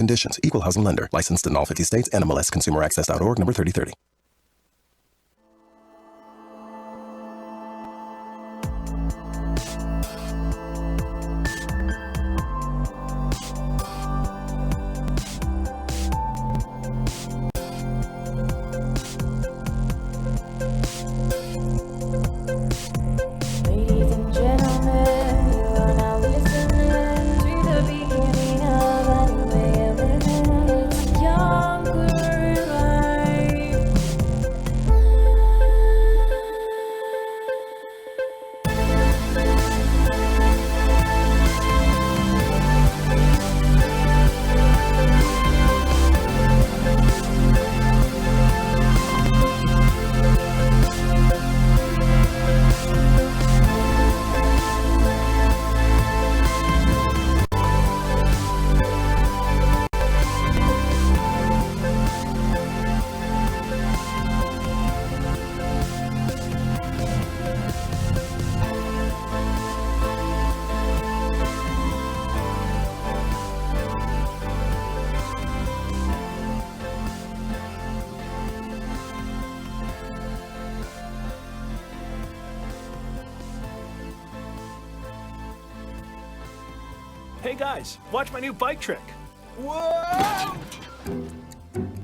Conditions. Equal housing lender. Licensed in all 50 states. NMLS ConsumerAccess.org number 3030. Ladies and gentlemen, you are now listening to the beginning of a new way of living. It's Younger Life. Hey guys, watch my new bike trick. Whoa!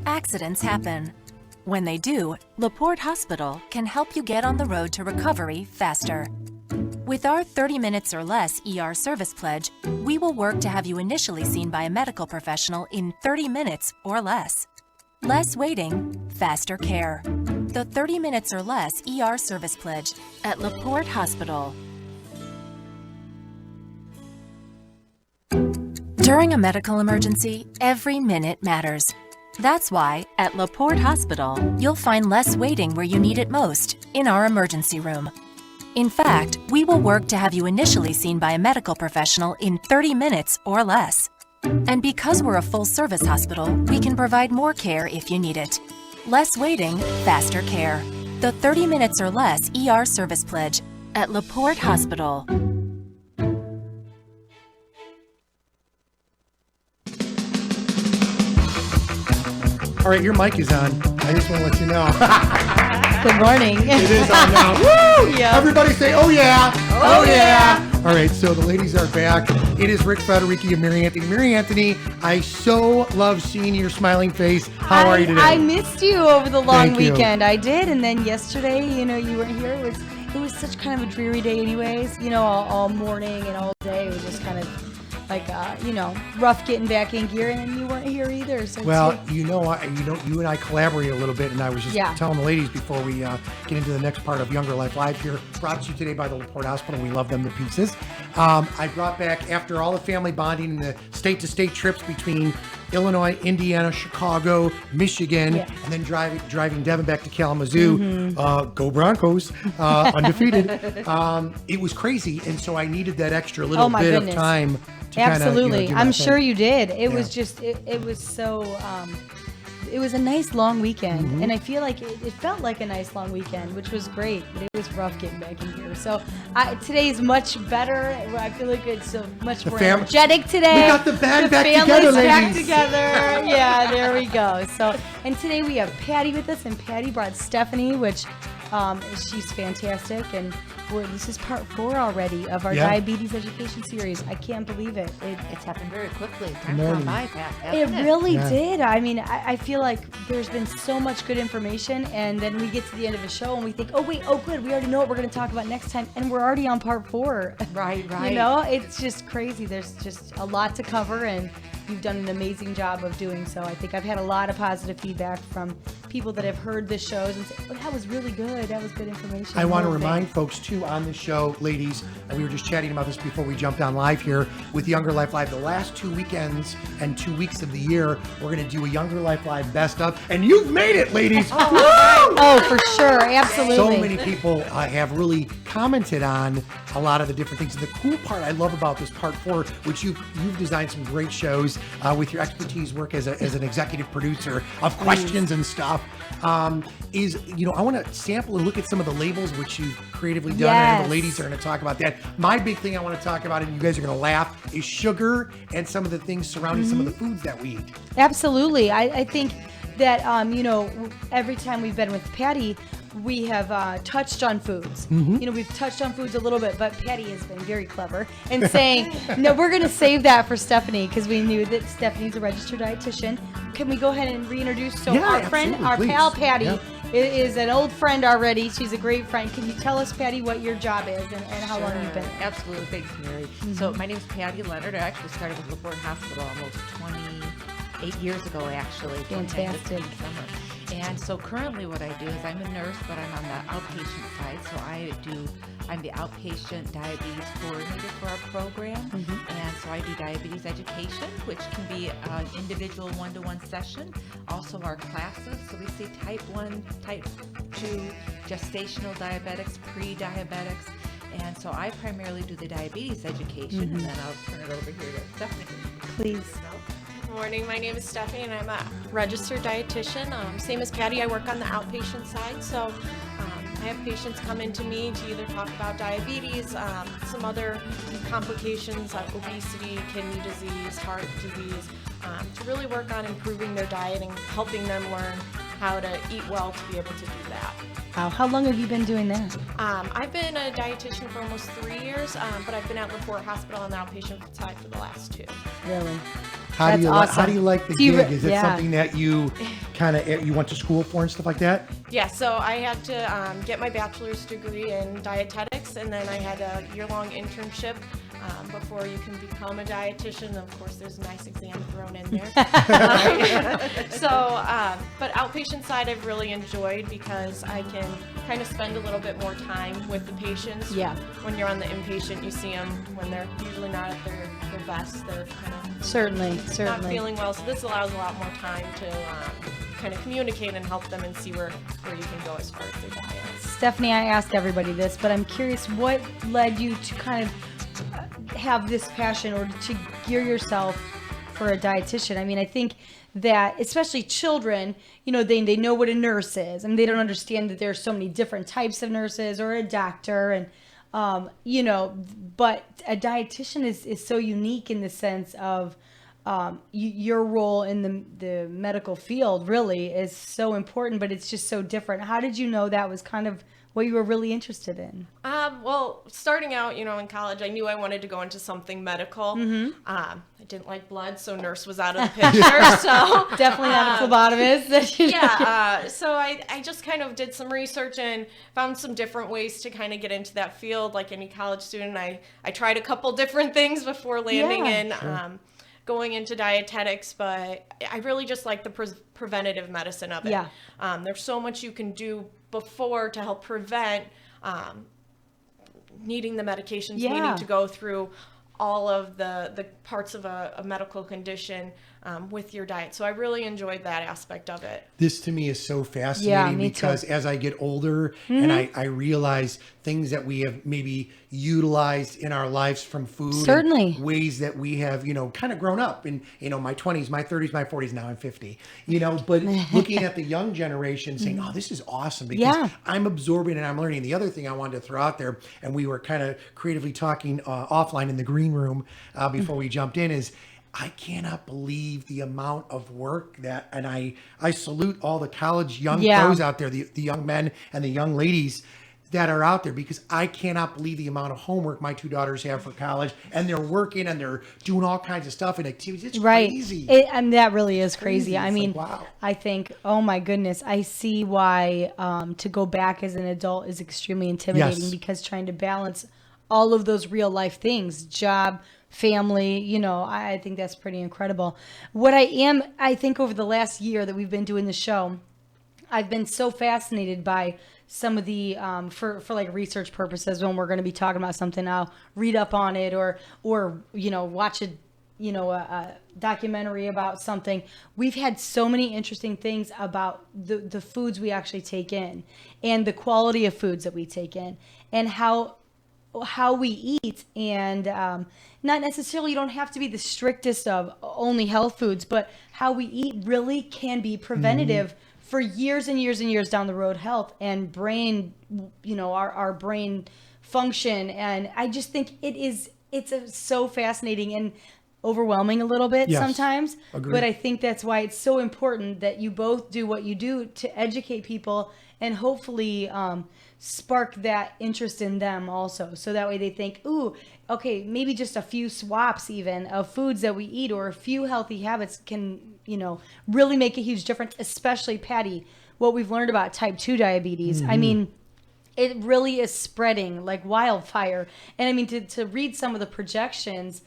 Accidents happen. When they do, LaPorte Hospital can help you get on the road to recovery faster. With our 30 minutes or less ER service pledge, we will work to have you initially seen by a medical professional in 30 minutes or less. Less waiting, faster care. The 30 minutes or less ER service pledge at LaPorte Hospital. During a medical emergency, every minute matters. That's why, at LaPorte Hospital, you'll find less waiting where you need it most, in our emergency room. In fact, we will work to have you initially seen by a medical professional in 30 minutes or less. And because we're a full-service hospital, we can provide more care if you need it. Less waiting, faster care. The 30 minutes or less ER service pledge at LaPorte Hospital. All right, your mic is on. I just want to let you know. Good morning. It is on now. Woo! Yeah. Everybody say, oh yeah. Oh, yeah. All right, so the ladies are back. It is Rick Federici and Mary Anthony. Mary Anthony, I so love seeing your smiling face. How are you today? I missed you over the long Thank you. weekend. I did, and then yesterday, you weren't here. It was such kind of a dreary day, anyways. All morning and all day. It was just kind of like rough getting back in gear, and then you weren't here either. So Well, you and I collaborate a little bit, and I was just telling the ladies before we get into the next part of Younger Life Live here, brought to you today by the LaPorte Hospital. We love them to pieces. I brought back, after all the family bonding and the state-to-state trips between Illinois, Indiana, Chicago, Michigan, and then driving Devin back to Kalamazoo. Go Broncos, undefeated. It was crazy, and so I needed that extra little bit of time. Absolutely. Kinda, I'm sure you did. It was just, it was so, it was a nice long weekend. And I feel like it felt like a nice long weekend, which was great. But it was rough getting back in here. So today's much better. I feel like it's so much more energetic today. We got the band back together, family's ladies. back together. Yeah, there we go. So, and today we have Patty with us, and Patty brought Stephanie, which she's fantastic. And this is part 4 already of our diabetes education series. I can't believe it. It's happened very quickly. Time gone by fast. It really did. I mean, I feel like there's been so much good information, and then we get to the end of a show and we think, oh good, we already know what we're going to talk about next time, and we're already on part 4. Right. It's just crazy. There's just a lot to cover, and you've done an amazing job of doing so. I think I've had a lot of positive feedback from people that have heard the shows and say, oh, that was really good. That was good information. I want to remind folks, too, on the show, ladies, and we were just chatting about this before we jumped on live here with Younger Life Live. The last 2 weekends and 2 weeks of the year, we're going to do a Younger Life Live best of, and you've made it, ladies. Oh, for sure. Absolutely. So many people have really commented on a lot of the different things. And the cool part I love about this part 4, which you've designed some great shows with your expertise work as an executive producer of questions and stuff, is, I want to sample and look at some of the labels which you've creatively done. And the ladies are going to talk about that. My big thing I want to talk about, and you guys are going to laugh, is sugar and some of the things surrounding some of the foods that we eat. Absolutely. I think that, every time we've been with Patty, we have touched on foods. We've touched on foods a little bit, but Patty has been very clever in saying, no, we're going to save that for Stephanie, because we knew that Stephanie's a registered dietitian. Can we go ahead and reintroduce? Our friend, our pal Patty, is an old friend already. She's a great friend. Can you tell us, Patty, what your job is and how long you've been? Absolutely. Thanks, Mary. So my name is Patty Leonard. I actually started with LaPorte Hospital almost 28 years ago, actually. Fantastic. And so currently what I do is I'm a nurse, but I'm on the outpatient side. So I'm the outpatient diabetes coordinator for our program. And so I do diabetes education, which can be an individual one-to-one session. Also our classes. So we see type 1, type 2, gestational diabetics, pre-diabetics. And so I primarily do the diabetes education, and then I'll turn it over here to Stephanie. Please. Good morning, my name is Stephanie and I'm a registered dietitian. Same as Patty, I work on the outpatient side, so I have patients come into me to either talk about diabetes, some other complications like obesity, kidney disease, heart disease, to really work on improving their diet and helping them learn how to eat well to be able to do that. Wow. How long have you been doing that? I've been a dietitian for almost 3 years, but I've been at LaPorte Hospital on the outpatient side for the last 2. Really? How do you like the gig? Is it something that you you went to school for and stuff like that? Yeah, so I had to get my bachelor's degree in dietetics, and then I had a year-long internship before you can become a dietitian. Of course, there's a nice exam thrown in there. But outpatient side I've really enjoyed because I can kind of spend a little bit more time with the patients. Yeah. When you're on the inpatient, you see them when they're usually not at their best. They're kind of certainly not feeling well. So this allows a lot more time to kind of communicate and help them and see where you can go as far as their diet. Stephanie, I asked everybody this, but I'm curious, what led you to kind of have this passion or to gear yourself for a dietitian? I mean, I think that especially children, they know what a nurse is, and they don't understand that there's so many different types of nurses or a doctor, and but a dietitian is so unique in the sense of your role in the medical field really is so important, but it's just so different. How did you know that was kind of what you were really interested in? Well, starting out, in college, I knew I wanted to go into something medical. I didn't like blood, so nurse was out of the picture. So definitely not a phlebotomist. So I just kind of did some research and found some different ways to kind of get into that field. Like any college student, I tried a couple different things before landing in going into dietetics, but I really just like the preventative medicine of it. Yeah. There's so much you can do before to help prevent needing the medications, needing to go through all of the parts of a medical condition with your diet. So I really enjoyed that aspect of it. This to me is so fascinating because as I get older and I realize things that we have maybe utilized in our lives from food, certainly ways that we have, kind of grown up in, my 20s, my 30s, my 40s, now I'm 50, but looking at the young generation saying, oh, this is awesome because I'm absorbing and I'm learning. The other thing I wanted to throw out there, and we were kind of creatively talking offline in the green room before we jumped in, is I cannot believe the amount of work that, and I salute all the college young pros out there, the young men and the young ladies that are out there, because I cannot believe the amount of homework my 2 daughters have for college, and they're working and they're doing all kinds of stuff and activities. It's crazy. And that really is crazy. I mean, wow. I think, oh my goodness, I see why to go back as an adult is extremely intimidating because trying to balance all of those real life things, job, family, I think that's pretty incredible. What I think over the last year that we've been doing the show, I've been so fascinated by some of the, for like research purposes, when we're going to be talking about something, I'll read up on it or watch a a documentary about something. We've had so many interesting things about the foods we actually take in and the quality of foods that we take in and how we eat. And not necessarily, you don't have to be the strictest of only health foods, but how we eat really can be preventative for years and years and years down the road, health and brain, our brain function. And I just think it's so fascinating and overwhelming a little bit sometimes. Agreed. But I think that's why it's so important that you both do what you do to educate people and hopefully spark that interest in them also. So that way they think, ooh, okay, maybe just a few swaps even of foods that we eat or a few healthy habits can, really make a huge difference, especially, Patty, what we've learned about type 2 diabetes. I mean, it really is spreading like wildfire. And I mean, to read some of the projections,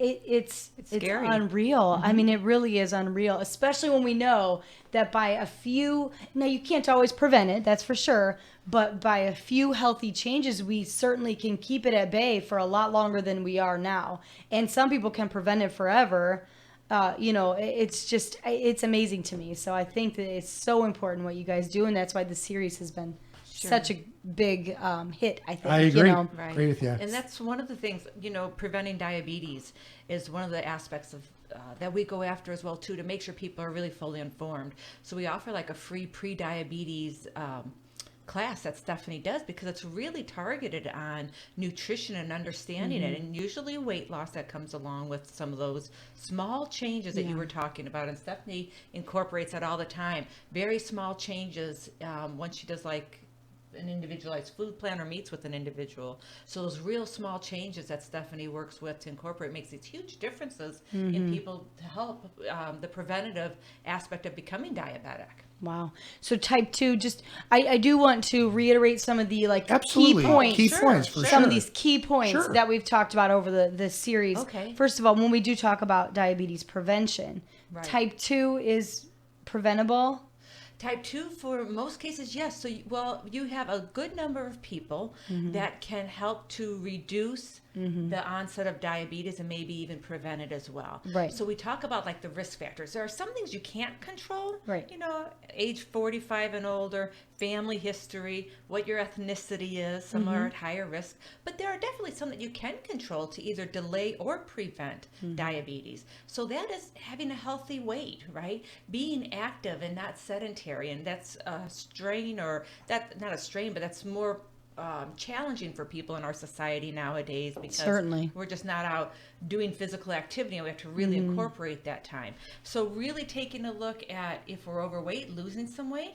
it's scary. Unreal. I mean, it really is unreal, especially when we know that by a few, now you can't always prevent it, that's for sure, but by a few healthy changes, we certainly can keep it at bay for a lot longer than we are now. And some people can prevent it forever. It's amazing to me. So I think that it's so important what you guys do. And that's why the series has been such a big hit, I think. I agree. Right. Agree with you. And that's one of the things, preventing diabetes is one of the aspects of that we go after as well, too, to make sure people are really fully informed. So we offer like a free pre-diabetes class that Stephanie does because it's really targeted on nutrition and understanding it, and usually weight loss that comes along with some of those small changes that you were talking about. And Stephanie incorporates that all the time. Very small changes once she does like an individualized food plan or meets with an individual. So those real small changes that Stephanie works with to incorporate makes these huge differences in people to help the preventative aspect of becoming diabetic. Wow. So type 2, just I do want to reiterate some of the Absolutely. key points. Key points for some sure. of these key points that we've talked about over the series. Okay. First of all, when we do talk about diabetes prevention, type 2 is preventable. Type 2, for most cases, yes. So, you have a good number of people that can help to reduce the onset of diabetes and maybe even prevent it as well. Right. So we talk about like the risk factors. There are some things you can't control. Right. Age 45 and older, family history, what your ethnicity is. Some are at higher risk. But there are definitely some that you can control to either delay or prevent diabetes. So that is having a healthy weight, right? Being active and not sedentary. And that's a strain, or that not a strain, but that's more challenging for people in our society nowadays because we're just not out doing physical activity, and we have to really incorporate that time. So really taking a look at if we're overweight, losing some weight.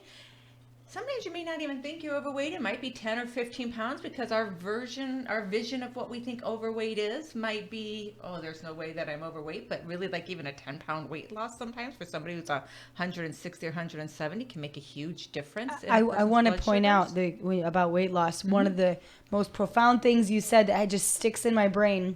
Sometimes you may not even think you're overweight. It might be 10 or 15 pounds because our vision of what we think overweight is might be, oh, there's no way that I'm overweight. But really, like even a 10-pound weight loss sometimes for somebody who's 160 or 170 can make a huge difference. I want to point out about weight loss. One of the most profound things you said that just sticks in my brain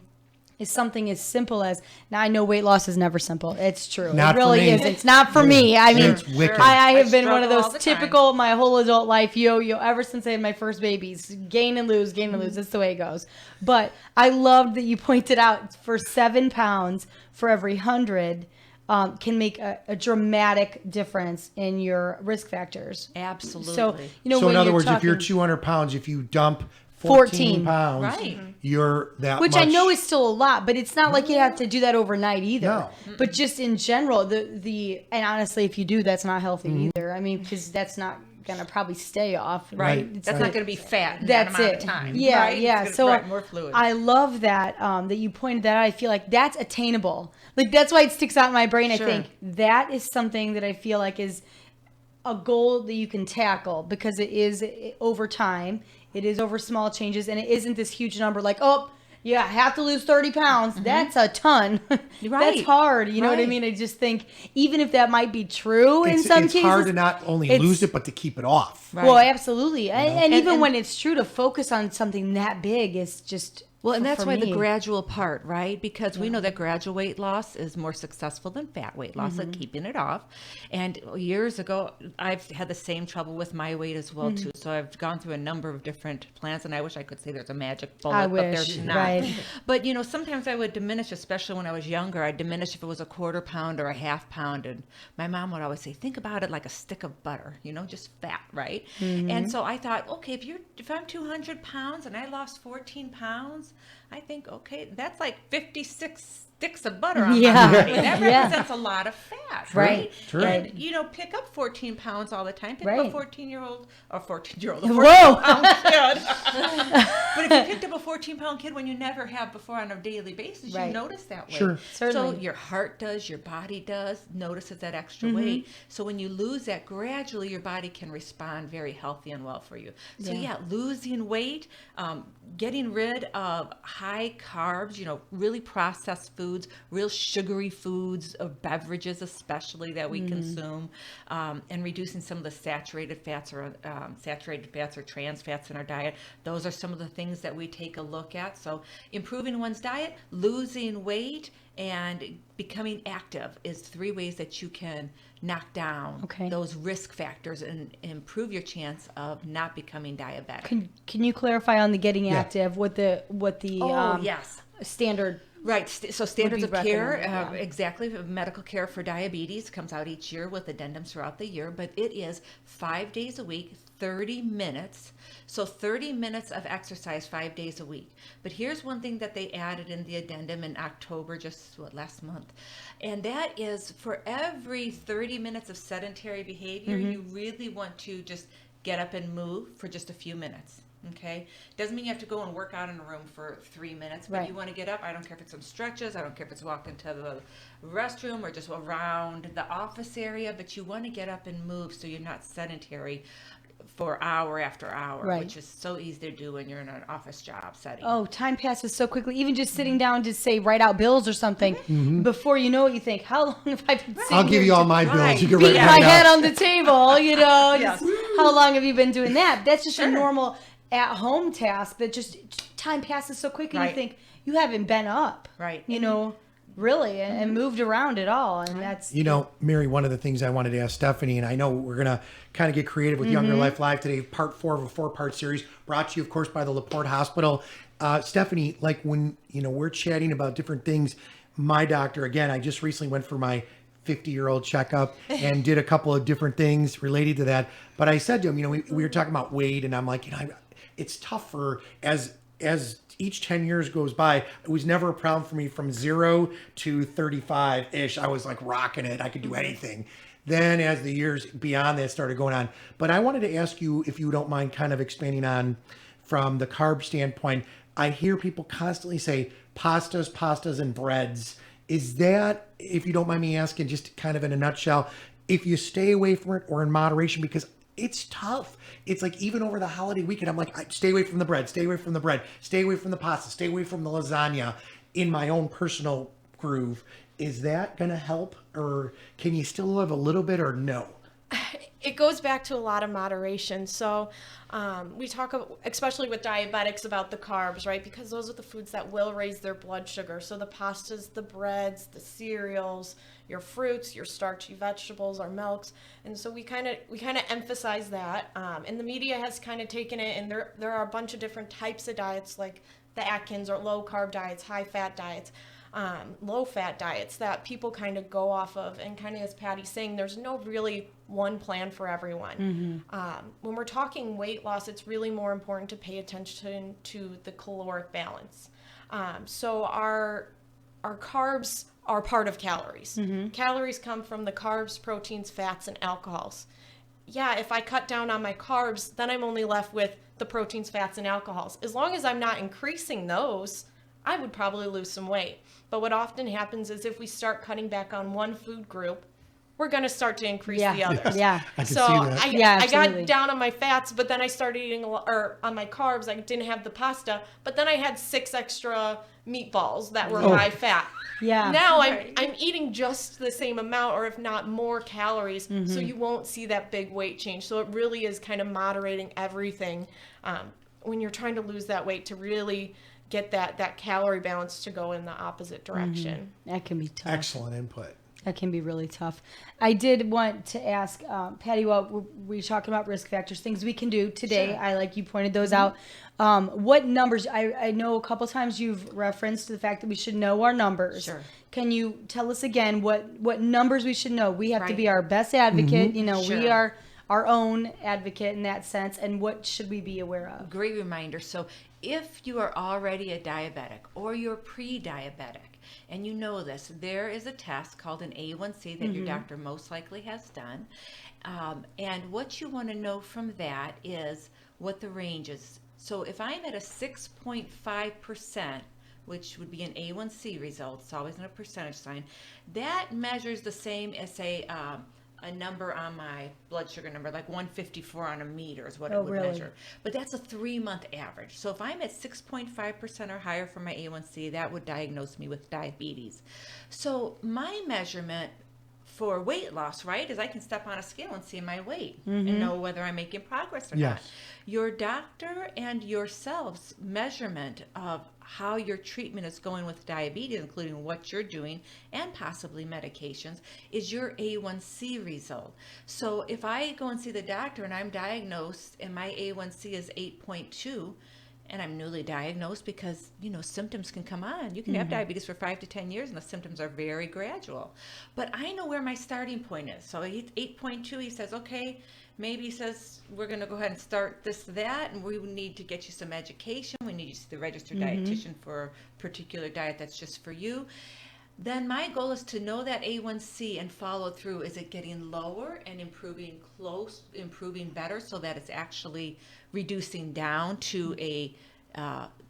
is something as simple as, now I know weight loss is never simple. It's true. Not it really for me. isn't. It's not for me. I mean, It's wicked. I have been one of struggle all those the time. typical, my whole adult life yo-yo ever since I had my first babies. Gain and lose, gain and lose. That's the way it goes. But I loved that you pointed out for 7 pounds for every 100 can make a dramatic difference in your risk factors. Absolutely. So, So in other words, if you're talking- 200 pounds, if you dump 14 pounds, Right. you're that Which much. I know is still a lot, but it's not like you have to do that overnight either. No. But just in general, and honestly, if you do, that's not healthy either. I mean, because that's not gonna probably stay off. Right. It's That's not- not going to be fat in That's that amount it. of time. Yeah, right? yeah. It's So gonna more fluid. I love that that you pointed that out. I feel like that's attainable. Like that's why it sticks out in my brain. Sure. I think that is something that I feel like is a goal that you can tackle because it is over time. It is over small changes, and it isn't this huge number like, oh, yeah, I have to lose 30 pounds. That's a ton. That's hard. You know what I Right. mean? I just think even if that might be true in some it's cases. hard to not only lose it, but to keep it off. Well, absolutely. And even And- when it's true, to focus on something that big is just Well, and that's why the me. gradual part, right? Because we know that gradual weight loss is more successful than fat weight loss, like keeping it off. And years ago, I've had the same trouble with my weight as well, too. So I've gone through a number of different plans, and I wish I could say there's a magic bullet, but there's not. Right. But, you know, sometimes I would diminish, especially when I was younger. I'd diminish if it was a quarter pound or a half pound. And my mom would always say, think about it like a stick of butter, you know, just fat, right? And so I thought, okay, if I'm 200 pounds and I lost 14 pounds, I think, okay, that's like 56 sticks of butter on my body. That represents a lot of fat, right? True. And, you know, pick up 14 pounds all the time. Pick up a 14-year-old, or 14-year-old, a Whoa. 14-pound kid. But if you picked up a 14-pound kid when you never have before on a daily basis, you notice that weight. Sure. Certainly. So your heart does, your body does, notices that extra weight. So when you lose that gradually, your body can respond very healthy and well for you. So losing weight, getting rid of high carbs, you know, really processed foods, real sugary foods or beverages especially that we consume, and reducing some of the saturated fats or trans fats in our diet. Those are some of the things that we take a look at. So improving one's diet, losing weight, and becoming active is 3 ways that you can knock down those risk factors and improve your chance of not becoming diabetic. Can you clarify on the getting active what the standard? Right. So standards of care, recommended, exactly. Medical care for diabetes comes out each year with addendums throughout the year, but it is 5 days a week, 30 minutes. So 30 minutes of exercise 5 days a week. But here's one thing that they added in the addendum in October, last month. And that is for every 30 minutes of sedentary behavior, you really want to just get up and move for just a few minutes. Okay, doesn't mean you have to go and work out in a room for 3 minutes, but you want to get up. I don't care if it's some stretches, I don't care if it's walking to the restroom or just around the office area, but you want to get up and move so you're not sedentary for hour after hour, which is so easy to do when you're in an office job setting. Oh, time passes so quickly. Even just sitting down to say write out bills or something, before you know it, you think, how long have I been sitting I'll give you all my bills. You can beat write my mine head out. on the table, you know. Just, how long have you been doing that? That's just a normal at-home task that just time passes so quick, and you think you haven't been up, you know, really, and moved around at all. And that's, you know, Mary, one of the things I wanted to ask Stephanie, and I know we're going to kind of get creative with Younger Life Live today, part 4 of a 4-part series brought to you, of course, by the LaPorte Hospital. Stephanie, like when, you know, we're chatting about different things, my doctor, again, I just recently went for my 50-year-old checkup and did a couple of different things related to that. But I said to him, you know, we were talking about weight, and I'm like, you know, it's tough for as each 10 years goes by, it was never a problem for me from 0 to 35-ish. I was like rocking it. I could do anything. Then as the years beyond that started going on. But I wanted to ask you, if you don't mind kind of expanding on from the carb standpoint. I hear people constantly say pastas, and breads. Is that, if you don't mind me asking, just kind of in a nutshell, if you stay away from it or in moderation, because it's tough. It's like even over the holiday weekend, I'm like, stay away from the bread, stay away from the bread, stay away from the pasta, stay away from the lasagna in my own personal groove. Is that going to help, or can you still live a little bit, or no? It goes back to a lot of moderation. So we talk, especially with diabetics, about the carbs, right? Because those are the foods that will raise their blood sugar. So the pastas, the breads, the cereals, your fruits, your starchy vegetables, our milks. And so we kind of emphasize that. And the media has kind of taken it, and there are a bunch of different types of diets, like the Atkins or low carb diets, high fat diets. Low fat diets that people kind of go off of, and kind of as Patty's saying, there's no really one plan for everyone. When we're talking weight loss, it's really more important to pay attention to the caloric balance. So our carbs are part of calories. Calories come from the carbs, proteins, fats, and alcohols. Yeah, if I cut down on my carbs, then I'm only left with the proteins, fats, and alcohols. As long as I'm not increasing those, I would probably lose some weight. But what often happens is if we start cutting back on one food group, we're going to start to increase the others. I can So see that. I got down on my fats, but then I started eating, or on my carbs, I didn't have the pasta, but then I had 6 extra meatballs that were high fat. Now I'm eating just the same amount, or if not more calories, so you won't see that big weight change. So it really is kind of moderating everything when you're trying to lose that weight, to really get that calorie balance to go in the opposite direction. That can be tough. Excellent input. That can be really tough. I did want to ask, Patty, while we're talking about risk factors, things we can do today. Sure. I like you pointed those out. What numbers? I know a couple times you've referenced the fact that we should know our numbers. Sure. Can you tell us again what numbers we should know? We have to Right. be our best advocate. You know, we Sure. are our own advocate in that sense. And what should we be aware of? Great reminder. So if you are already a diabetic or you're pre-diabetic, and you know this, there is a test called an A1C that your doctor most likely has done. And what you want to know from that is what the range is. So if I'm at a 6.5%, which would be an A1C result, it's always in a percentage sign, that measures the same as a number on my blood sugar number, like 154 on a meter is what it would measure. But that's a 3-month average. So if I'm at 6.5% or higher for my A1C, that would diagnose me with diabetes. So my measurement for weight loss, right, is I can step on a scale and see my weight and know whether I'm making progress or not. Your doctor and yourselves measurement of how your treatment is going with diabetes, including what you're doing and possibly medications, is your A1C result. So if I go and see the doctor and I'm diagnosed and my A1C is 8.2, and I'm newly diagnosed, because, you know, symptoms can come on. You can have diabetes for 5 to 10 years and the symptoms are very gradual. But I know where my starting point is. So he's 8.2, he says, okay, maybe he says, we're going to go ahead and start this, that, and we need to get you some education. We need you to see the registered dietitian for a particular diet that's just for you. Then my goal is to know that A1C and follow through. Is it getting lower and improving better so that it's actually reducing down to a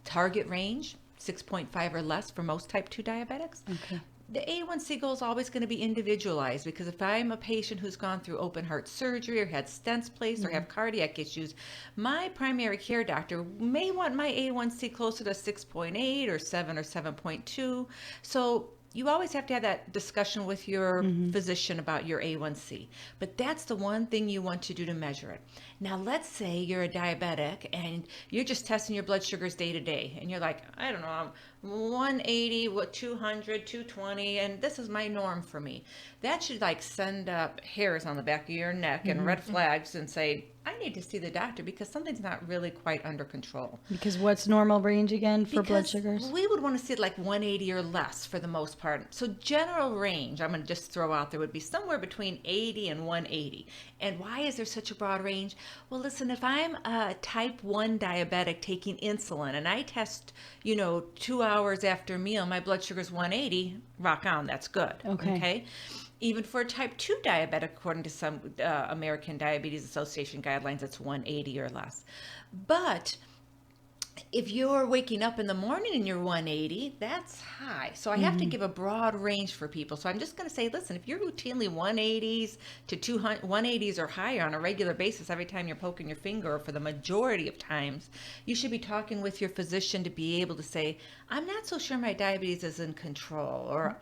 target range, 6.5 or less for most type 2 diabetics? Okay. The A1C goal is always going to be individualized, because if I'm a patient who's gone through open heart surgery or had stents placed or have cardiac issues, my primary care doctor may want my A1C closer to 6.8 or 7 or 7.2. So you always have to have that discussion with your physician about your A1C. But that's the one thing you want to do to measure it. Now, let's say you're a diabetic and you're just testing your blood sugars day to day. And you're like, I don't know, I'm 180, 200, 220, and this is my norm for me. That should like send up hairs on the back of your neck and red flags and say, I need to see the doctor because something's not really quite under control. Because what's normal range again for blood sugars? We would want to see it like 180 or less for the most part. So general range, I'm going to just throw out there, would be somewhere between 80 and 180. And why is there such a broad range? Well, listen, if I'm a type 1 diabetic taking insulin and I test, 2 hours after a meal, my blood sugar's 180, rock on, that's good. Okay? Even for a type 2 diabetic, according to some American Diabetes Association guidelines, it's 180 or less. But if you're waking up in the morning and you're 180, that's high. So I have to give a broad range for people. So I'm just going to say, listen, if you're routinely 180s to 180s or higher on a regular basis every time you're poking your finger, or for the majority of times, you should be talking with your physician to be able to say, I'm not so sure my diabetes is in control, or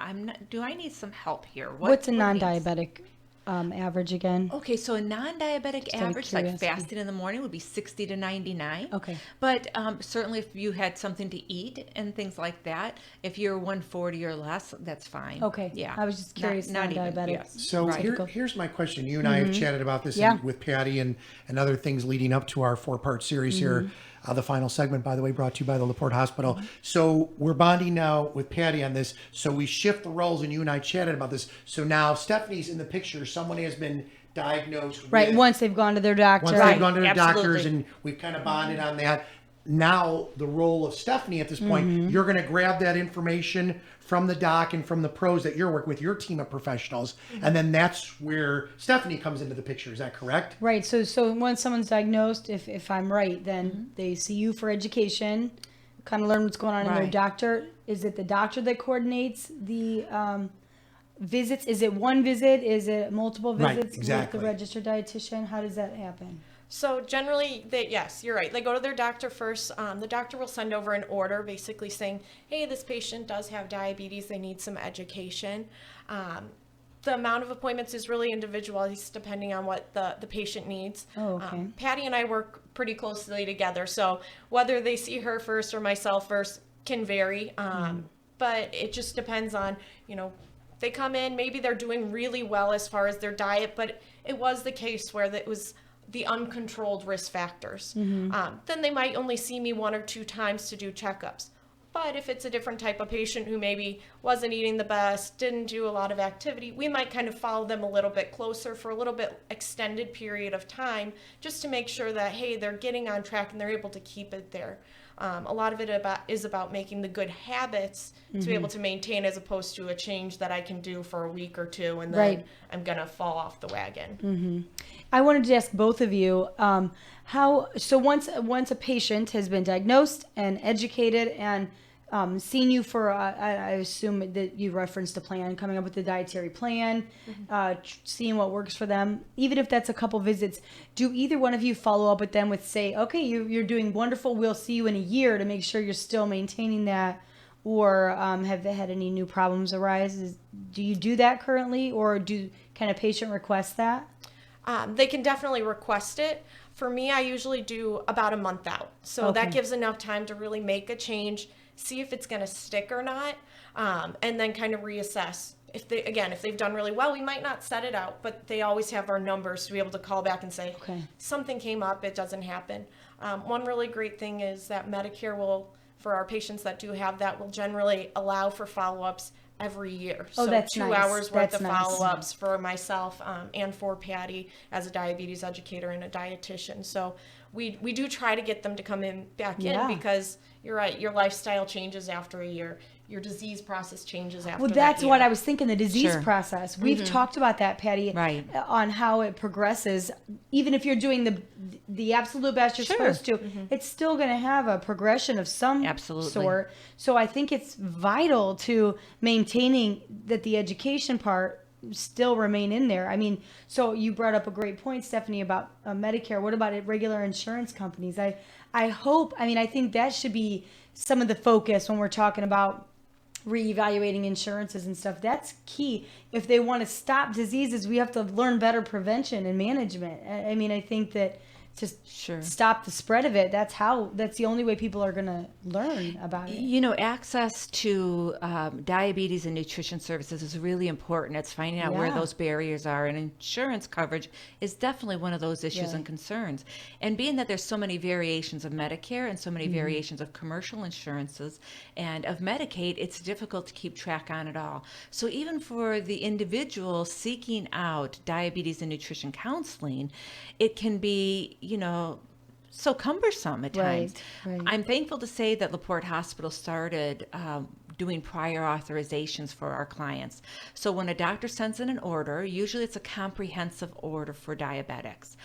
do I need some help here? What's a non-diabetic average again? Okay, so a non-diabetic average, like fasting in the morning, would be 60 to 99. Okay. But certainly if you had something to eat and things like that, if you're 140 or less, that's fine. Okay. Yeah. I was just curious, not even, non-diabetic. yeah. So here's my question. You and I have chatted about this with Patty and other things leading up to our 4-part series here. The final segment, by the way, brought to you by the LaPorte Hospital. So we're bonding now with Patty on this. So we shift the roles, and you and I chatted about this. So now Stephanie's in the picture. Someone has been diagnosed. Right, once they've gone to their doctor. Once they've gone to their doctors, and we've kind of bonded on that. Now the role of Stephanie at this point, you're going to grab that information from the doc and from the pros that you're working with, your team of professionals, and then that's where Stephanie comes into the picture. Is that correct? Right. So once someone's diagnosed, if I'm right, then they see you for education, kind of learn what's going on in their doctor. Is it the doctor that coordinates the visits? Is it one visit? Is it multiple visits with the registered dietitian? How does that happen? So generally, yes, you're right. They go to their doctor first. The doctor will send over an order basically saying, hey, this patient does have diabetes. They need some education. The amount of appointments is really individualized depending on what the patient needs. Oh, okay. Patty and I work pretty closely together. So whether they see her first or myself first, can vary, but it just depends on, they come in, maybe they're doing really well as far as their diet, but it was the case where it was the uncontrolled risk factors. Then they might only see me 1 or 2 times to do checkups. But if it's a different type of patient who maybe wasn't eating the best, didn't do a lot of activity, we might kind of follow them a little bit closer for a little bit extended period of time, just to make sure that, hey, they're getting on track and they're able to keep it there. A lot of it is about making the good habits to be able to maintain, as opposed to a change that I can do for a week or 2 and then I'm going to fall off the wagon. I wanted to ask both of you, so once a patient has been diagnosed and educated and seen you for, I assume that you referenced a plan, coming up with a dietary plan, seeing what works for them, even if that's a couple visits, do either one of you follow up with them with, say, okay, you're doing wonderful, we'll see you in a year, to make sure you're still maintaining that? Or have they had any new problems arise? Do you do that currently, or can a patient request that? They can definitely request it. For me, I usually do about a month out. So that gives enough time to really make a change, see if it's going to stick or not, and then kind of reassess. If they've done really well, we might not set it out, but they always have our numbers to be able to call back and say, something came up, it doesn't happen. One really great thing is that Medicare will, for our patients that do have that, will generally allow for follow-ups every year. Oh, so that's 2 nice. hours worth of Nice. follow-ups for myself and for Patty as a diabetes educator and a dietitian. So we do try to get them to come back in, because you're right, your lifestyle changes after a year. Your disease process changes after Well, that's that year. what I was thinking, the disease process. We've talked about that, Patty, on how it progresses. Even if you're doing the absolute best you're supposed to, it's still going to have a progression of some sort. So I think it's vital to maintaining that the education part still remain in there. I mean, so you brought up a great point, Stephanie, about Medicare. What about regular insurance companies? I think that should be some of the focus when we're talking about reevaluating insurances and stuff. That's key. If they want to stop diseases, we have to learn better prevention and management. I mean, I think that to stop the spread of it, that's the only way people are going to learn about it. Access to diabetes and nutrition services is really important. It's finding out where those barriers are, and insurance coverage is definitely one of those issues and concerns. And being that there's so many variations of Medicare and so many variations of commercial insurances and of Medicaid, it's difficult to keep track on it all. So even for the individual seeking out diabetes and nutrition counseling, it can be so cumbersome at times. Right. I'm thankful to say that LaPorte Hospital started doing prior authorizations for our clients. So when a doctor sends in an order, usually it's a comprehensive order for diabetics.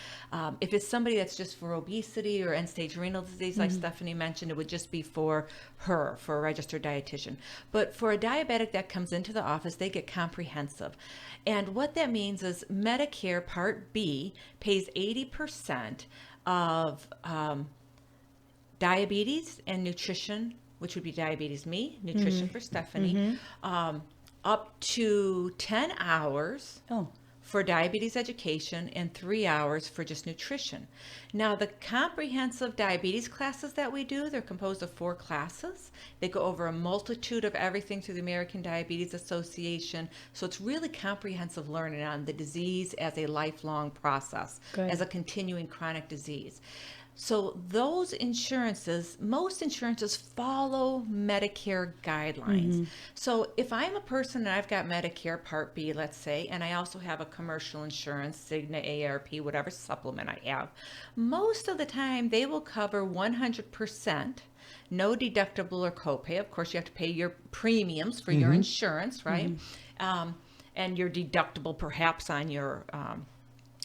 If it's somebody that's just for obesity or end-stage renal disease, like Stephanie mentioned, it would just be for a registered dietitian. But for a diabetic that comes into the office, they get comprehensive. And what that means is Medicare Part B pays 80% of diabetes and nutrition, which would be diabetes me, nutrition for Stephanie, up to 10 hours for diabetes education and 3 hours for just nutrition. Now, the comprehensive diabetes classes that we do, they're composed of 4 classes. They go over a multitude of everything through the American Diabetes Association. So it's really comprehensive learning on the disease as a lifelong process, as a continuing chronic disease. So those insurances, most insurances follow Medicare guidelines. So if I'm a person and I've got Medicare Part B, let's say, and I also have a commercial insurance, Cigna, AARP, whatever supplement I have, most of the time they will cover 100%, no deductible or copay. Of course, you have to pay your premiums for your insurance, right? And your deductible perhaps on your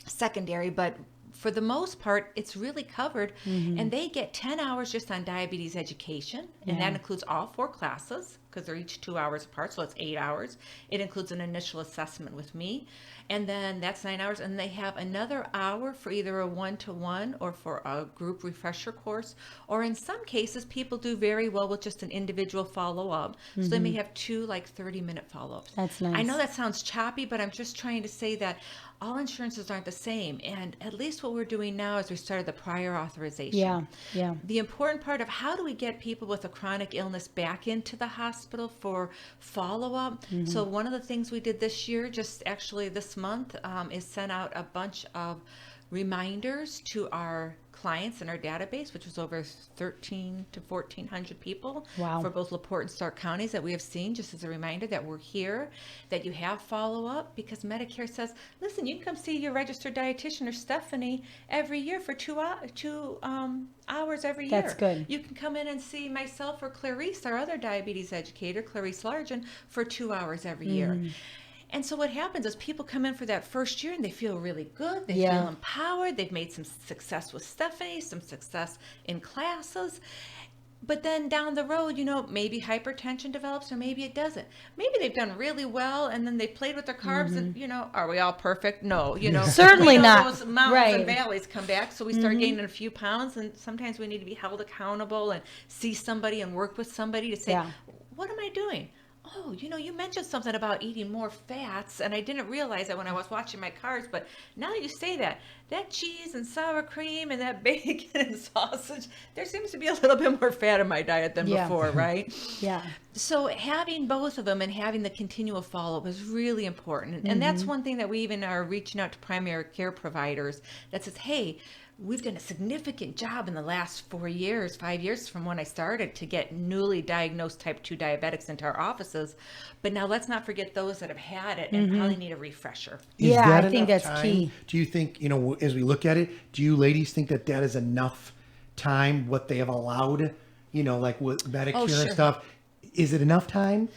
secondary, but for the most part, it's really covered, and they get 10 hours just on diabetes education, and that includes all 4 classes. because they're each 2 hours apart, so it's 8 hours. It includes an initial assessment with me, and then that's 9 hours, and they have another hour for either a one-to-one or for a group refresher course, or in some cases, people do very well with just an individual follow-up, so they may have 2 30-minute follow-ups. That's nice. I know that sounds choppy, but I'm just trying to say that all insurances aren't the same, and at least what we're doing now is we started the prior authorization. Yeah. The important part of how do we get people with a chronic illness back into the hospital for follow-up. So one of the things we did this year, just actually this month, is sent out a bunch of reminders to our clients in our database, which was over 1,300 to 1,400 people for both LaPorte and Stark counties that we have seen, just as a reminder that we're here, that you have follow-up, because Medicare says, listen, you can come see your registered dietitian or Stephanie every year for 2 hours every year. That's good. You can come in and see myself or Clarice, our other diabetes educator, Clarice Largen, for 2 hours every year. And so what happens is people come in for that first year and they feel really good. They feel empowered. They've made some success with Stephanie, some success in classes. But then down the road, maybe hypertension develops or maybe it doesn't. Maybe they've done really well and then they played with their carbs and, are we all perfect? No, Certainly not. Those mountains and valleys come back. So we start gaining a few pounds, and sometimes we need to be held accountable and see somebody and work with somebody to say, what am I doing? Oh, you mentioned something about eating more fats, and I didn't realize that when I was watching my carbs, but now that you say that cheese and sour cream and that bacon and sausage, there seems to be a little bit more fat in my diet than before, right? Yeah. So having both of them and having the continual follow-up is really important. And that's one thing that we even are reaching out to primary care providers that says, hey, we've done a significant job in the last 5 years from when I started to get newly diagnosed type 2 diabetics into our offices. But now let's not forget those that have had it and probably need a refresher. I think that's key. Do you think, as we look at it, do you ladies think that is enough time, what they have allowed, like with Medicare and stuff? Is it enough time?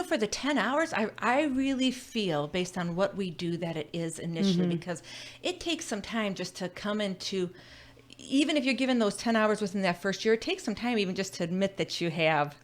For the 10 hours, I really feel, based on what we do, that it is initially, because it takes some time just to come into, even if you're given those 10 hours within that first year, it takes some time even just to admit that you have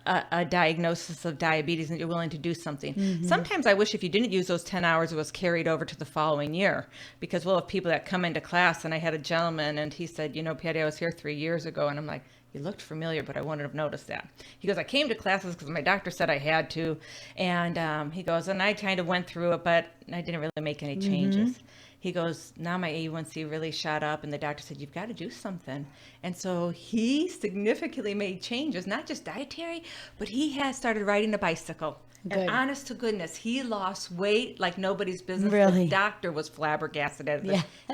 a diagnosis of diabetes and you're willing to do something. Sometimes I wish if you didn't use those 10 hours, it was carried over to the following year, because we'll have people that come into class, and I had a gentleman and he said, Patty, I was here 3 years ago, and I'm like, you looked familiar, but I wouldn't have noticed that. He goes, I came to classes because my doctor said I had to. And he goes, and I kind of went through it, but I didn't really make any changes. He goes, now my A1C really shot up, and the doctor said, you've got to do something. And so he significantly made changes, not just dietary, but he has started riding a bicycle. Good. And honest to goodness, he lost weight like nobody's business. Really? The doctor was flabbergasted at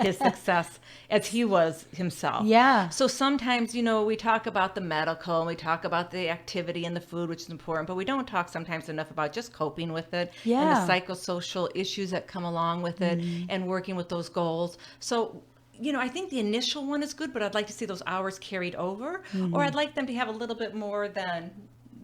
his success as he was himself. Yeah. So sometimes, we talk about the medical and we talk about the activity and the food, which is important, but we don't talk sometimes enough about just coping with it and the psychosocial issues that come along with it and working with those goals. So I think the initial one is good, but I'd like to see those hours carried over, or I'd like them to have a little bit more than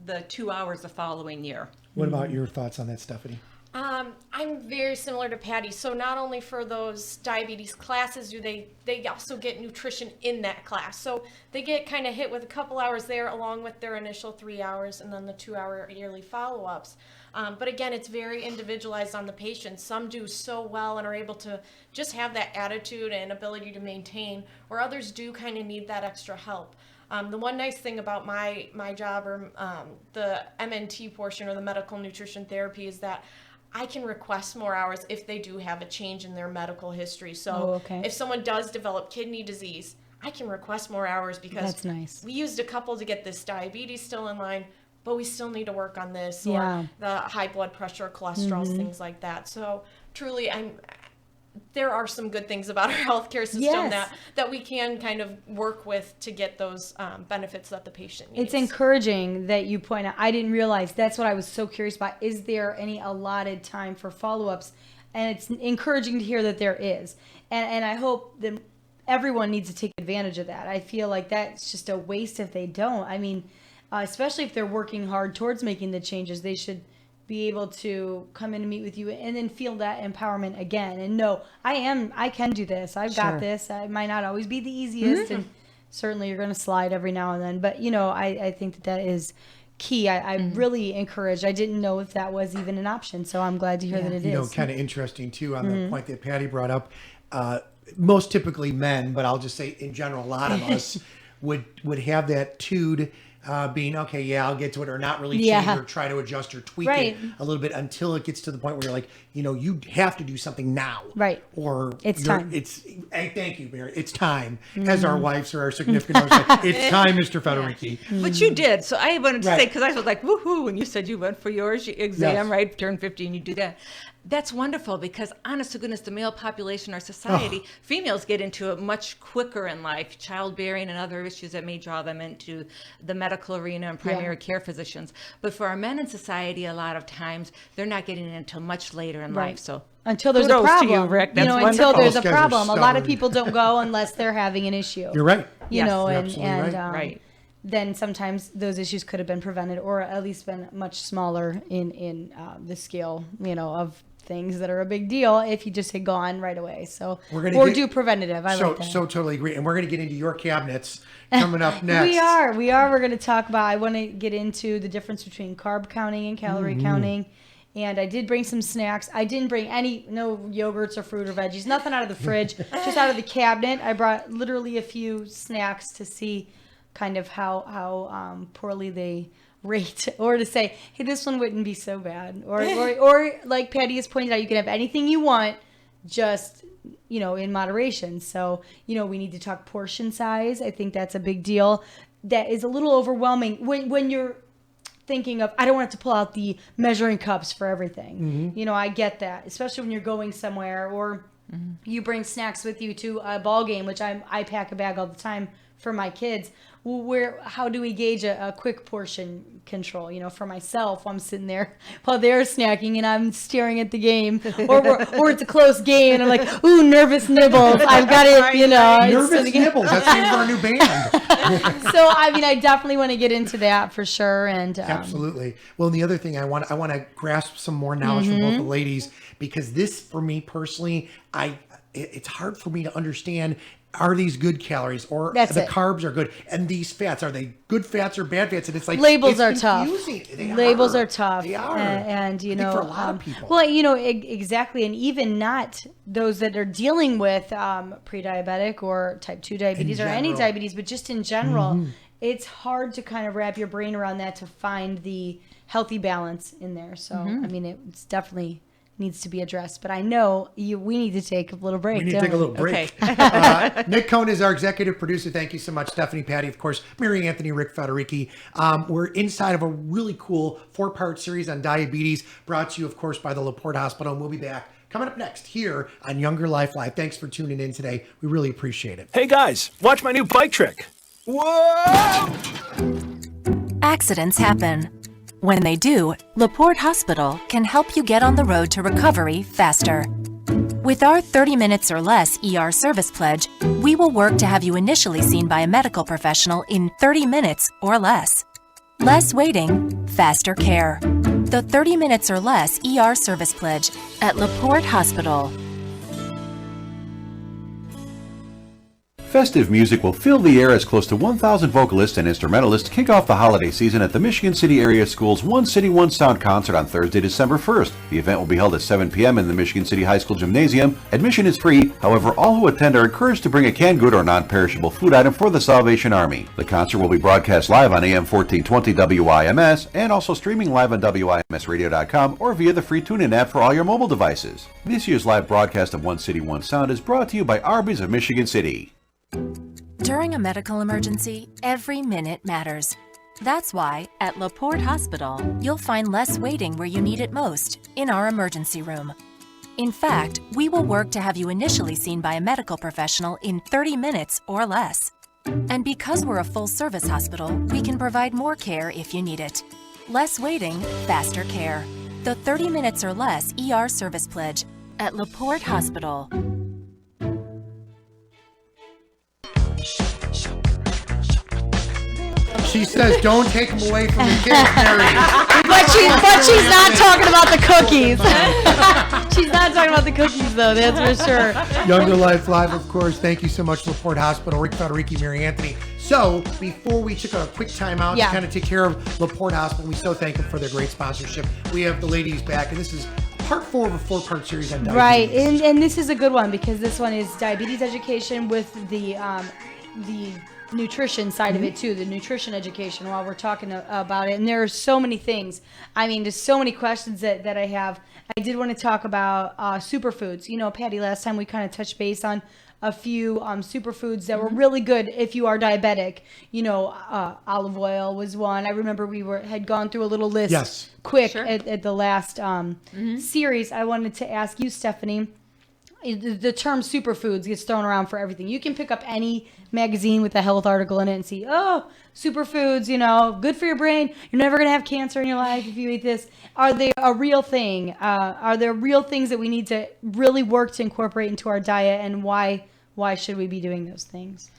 the 2 hours the following year. What about your thoughts on that, Stephanie? I'm very similar to Patty. So not only for those diabetes classes do they also get nutrition in that class. So they get kind of hit with a couple hours there along with their initial 3 hours and then the 2 hour yearly follow-ups. But again, it's very individualized on the patient. Some do so well and are able to just have that attitude and ability to maintain, where others do kind of need that extra help. The one nice thing about my job, or the MNT portion, or the medical nutrition therapy, is that I can request more hours if they do have a change in their medical history. So if someone does develop kidney disease, I can request more hours, because that's nice. We used a couple to get this diabetes still in line, but we still need to work on this, or the high blood pressure, cholesterol, things like that. So truly, there are some good things about our healthcare system that we can kind of work with to get those benefits that the patient needs. It's encouraging that you point out. I didn't realize. That's what I was so curious about. Is there any allotted time for follow-ups? And it's encouraging to hear that there is. And I hope that everyone needs to take advantage of that. I feel like that's just a waste if they don't. I mean, especially if they're working hard towards making the changes, they should be able to come in and meet with you and then feel that empowerment again and know I can do this. I've got this. I might not always be the easiest, and certainly you're going to slide every now and then, but I think that is key. I really encouraged. I didn't know if that was even an option, so I'm glad to hear that it is. Kind of interesting too on the point that Patty brought up. Most typically men, but I'll just say in general, a lot of us would have that tude being okay. Yeah, I'll get to it, or not really change or try to adjust or tweak it a little bit until it gets to the point where you're like, you have to do something now, right? Or it's time. Thank you, Mary. It's time. As our wives or our significant others say, it's time, Mr. Federici. But you did. So I wanted to say, because I was like, woohoo, when you said you went for your exam, right? Turn 50 and you do that. That's wonderful, because honest to goodness, the male population, our society, females get into it much quicker in life, childbearing and other issues that may draw them into the medical arena and primary care physicians. But for our men in society, a lot of times they're not getting it until much later in life. So until there's a problem, to you, Rick. That's until there's a problem, a lot of people don't go unless they're having an issue. You're right. You know, and right. Then sometimes those issues could have been prevented, or at least been much smaller in the scale, of things that are a big deal if you just had gone right away. So do preventative. I like that. So totally agree. And we're going to get into your cabinets coming up next. We are. We're going to talk about, I want to get into the difference between carb counting and calorie counting. And I did bring some snacks. I didn't bring no yogurts or fruit or veggies, nothing out of the fridge, just out of the cabinet. I brought literally a few snacks to see kind of how poorly they rate, or to say, hey, this one wouldn't be so bad, or like Patty has pointed out, you can have anything you want, just in moderation. So we need to talk portion size. I think that's a big deal. That is a little overwhelming when you're thinking of, I don't want to pull out the measuring cups for everything. I get that, especially when you're going somewhere, or you bring snacks with you to a ball game, which I pack a bag all the time for my kids. How do we gauge a quick portion control? For myself, I'm sitting there while they're snacking and I'm staring at the game, or it's a close game and I'm like, ooh, nervous nibbles. I've got it, Nervous nibbles. That's the name of our new band. So I definitely want to get into that for sure. And absolutely. Well, the other thing I want to grasp some more knowledge from both the ladies, because this, for me personally, it's hard for me to understand. Are these good calories, or carbs are good, and these fats, are they good fats or bad fats? And it's like labels are tough. Labels are tough. They are, and for a lot of people. Well, exactly, and even not those that are dealing with pre-diabetic or type 2 diabetes or any diabetes, but just in general, it's hard to kind of wrap your brain around that to find the healthy balance in there. So it's definitely needs to be addressed, but I know we need to take a little break. We need to take a little break. Okay. Nick Cohn is our executive producer. Thank you so much, Stephanie, Patty, of course, Mary Anthony, Rick Federici. We're inside of a really cool 4-part series on diabetes, brought to you, of course, by the LaPorte Hospital. And we'll be back coming up next here on Younger Life Live. Thanks for tuning in today. We really appreciate it. Hey guys, watch my new bike trick. Whoa! Accidents happen. When they do, LaPorte Hospital can help you get on the road to recovery faster. With our 30 minutes or less ER service pledge, we will work to have you initially seen by a medical professional in 30 minutes or less. Less waiting, faster care. The 30 minutes or less ER service pledge at LaPorte Hospital. Festive music will fill the air as close to 1,000 vocalists and instrumentalists kick off the holiday season at the Michigan City Area Schools One City, One Sound concert on Thursday, December 1st. The event will be held at 7 p.m. in the Michigan City High School Gymnasium. Admission is free. However, all who attend are encouraged to bring a canned good or non-perishable food item for the Salvation Army. The concert will be broadcast live on AM 1420 WIMS and also streaming live on WIMSradio.com or via the free TuneIn app for all your mobile devices. This year's live broadcast of One City, One Sound is brought to you by Arby's of Michigan City. During a medical emergency, every minute matters. That's why, at LaPorte Hospital, you'll find less waiting where you need it most, in our emergency room. In fact, we will work to have you initially seen by a medical professional in 30 minutes or less. And because we're a full-service hospital, we can provide more care if you need it. Less waiting, faster care. The 30 minutes or less ER service pledge at LaPorte Hospital. She says, don't take them away from the kids, Mary. but she's not talking about the cookies. She's not talking about the cookies, though, that's for sure. Younger Life Live, of course. Thank you so much, LaPorte Hospital. Rick Federici, Mary Anthony. So before we took a quick time out Yeah. to kind of take care of LaPorte Hospital, we so thank them for their great sponsorship. We have the ladies back, and this is part 4 of a 4-part series on diabetes. Right, and this is a good one because this one is diabetes education with the nutrition side of it too, the nutrition education while we're talking about it. And there are so many things. I mean, there's so many questions that I have. I did want to talk about superfoods. You know, Patty, last time we kind of touched base on a few superfoods that were really good if you are diabetic. You know, olive oil was one. I remember we had gone through a little list quick at the last series. I wanted to ask you, Stephanie, the term superfoods gets thrown around for everything. You can pick up any magazine with a health article in it and see, oh, superfoods, you know, good for your brain. You're never going to have cancer in your life if you eat this. Are they a real thing? Are there real things that we need to really work to incorporate into our diet, and why should we be doing those things?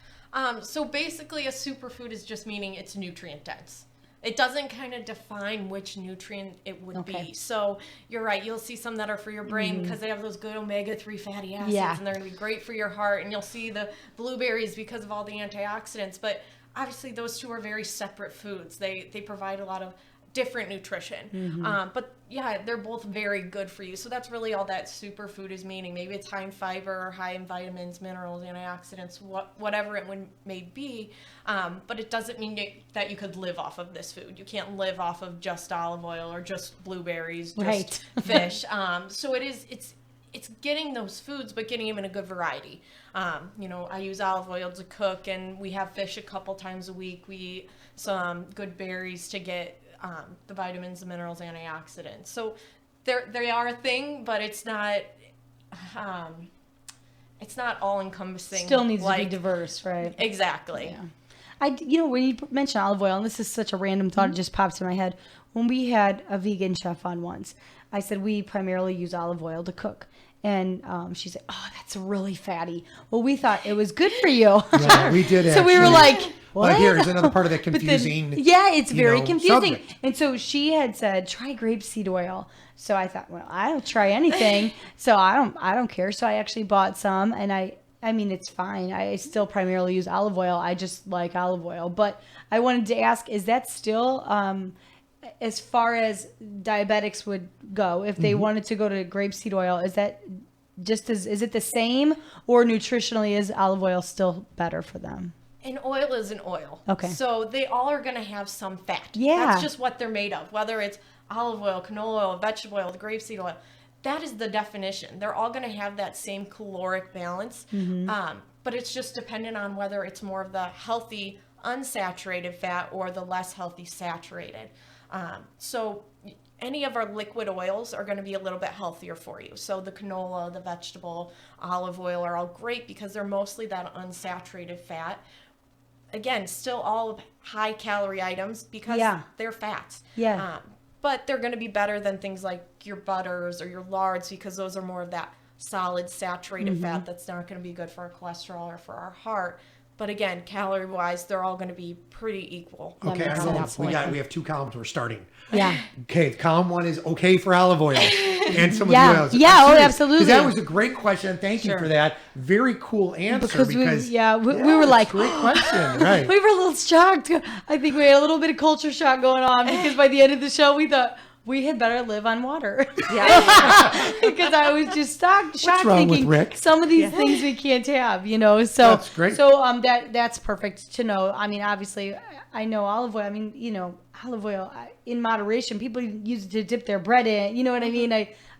So basically a superfood is just meaning it's nutrient dense. It doesn't kind of define which nutrient it would be. So you're right. You'll see some that are for your brain because they have those good omega-3 fatty acids and they're going to be great for your heart. And you'll see the blueberries because of all the antioxidants. But obviously those two are very separate foods. They provide a lot of different nutrition. But yeah, they're both very good for you. So that's really all that superfood is meaning. Maybe it's high in fiber or high in vitamins, minerals, antioxidants, whatever it may be. But it doesn't mean that you could live off of this food. You can't live off of just olive oil or just blueberries, just fish. So it's getting those foods, but getting them in a good variety. You know, I use olive oil to cook, and we have fish a couple times a week. We eat some good berries to get the vitamins, the minerals, antioxidants. So they are a thing, but it's not all encompassing. Still needs to be diverse, right? Exactly. Yeah. You know, when you mention olive oil, and this is such a random thought, it just pops in my head. When we had a vegan chef on once, I said we primarily use olive oil to cook. And she said, oh, that's really fatty. Well, we thought it was good for you. Yeah, we did. So we were like, what? Well, here's another part of that confusing. It's very confusing. Subject. And so she had said, try grapeseed oil. So I thought, well, I don't try anything. So I don't care. So I actually bought some, and I mean, it's fine. I still primarily use olive oil. I just like olive oil. But I wanted to ask, is that still, as far as diabetics would go, if they wanted to go to grapeseed oil, is that is it the same, or nutritionally is olive oil still better for them? An oil is an oil. Okay. So they all are going to have some fat. Yeah. That's just what they're made of. Whether it's olive oil, canola oil, vegetable oil, the grapeseed oil, that is the definition. They're all going to have that same caloric balance. But it's just dependent on whether it's more of the healthy unsaturated fat or the less healthy saturated. So any of our liquid oils are going to be a little bit healthier for you. So the canola, the vegetable, olive oil are all great because they're mostly that unsaturated fat. Again, still all high calorie items because they're fats. Yeah. But they're going to be better than things like your butters or your lards because those are more of that solid saturated fat that's not going to be good for our cholesterol or for our heart. But again, calorie-wise, they're all going to be pretty equal. Okay, we have 2 columns we're starting. Yeah. Okay, column 1 is okay for olive oil and some of Yeah. the oils. Yeah, oh, absolutely. That was a great question. Thank you for that. Very cool answer. We were like, great question. Right. We were a little shocked. I think we had a little bit of culture shock going on because by the end of the show, we thought we had better live on water. Yeah. Because I was just shocked thinking some of these things we can't have, you know. So that's great. So that's perfect to know. I mean, obviously, I know olive oil. I mean, you know, olive oil in moderation. People use it to dip their bread in. You know what I mean?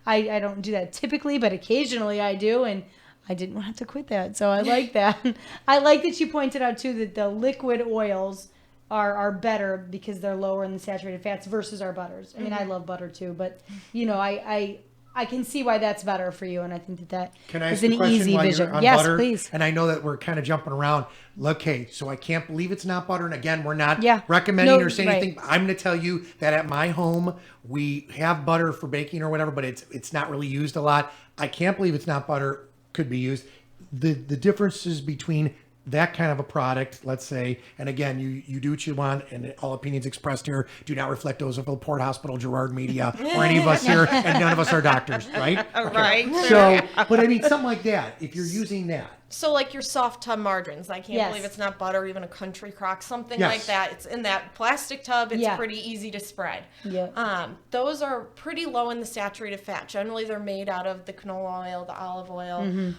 I don't do that typically, but occasionally I do, and I didn't have to quit that. So I like that. I like that you pointed out too that the liquid oils are better because they're lower in the saturated fats versus our butters. I mean, I love butter too, but you know, I can see why that's better for you, and I think that Can I is ask an a question easy while vision. you're on Yes, butter? please. And I know that we're kind of jumping around. Okay, so I can't believe it's not butter. And again, we're not recommending or saying anything. I'm going to tell you that at my home, we have butter for baking or whatever, but it's not really used a lot. I can't believe it's not butter. Could be used. The differences between that kind of a product, let's say, and again, you do what you want, and all opinions expressed here do not reflect those of the Port Hospital, Gerard Media, or any of us here, and none of us are doctors, right? Okay. Right. So, but I mean, something like that, if you're using that. So like your soft tub margarines, I can't Yes. believe it's not butter, or even a country crock, something Yes. like that. It's in that plastic tub. It's Yeah. pretty easy to spread. Yeah. Those are pretty low in the saturated fat. Generally, they're made out of the canola oil, the olive oil,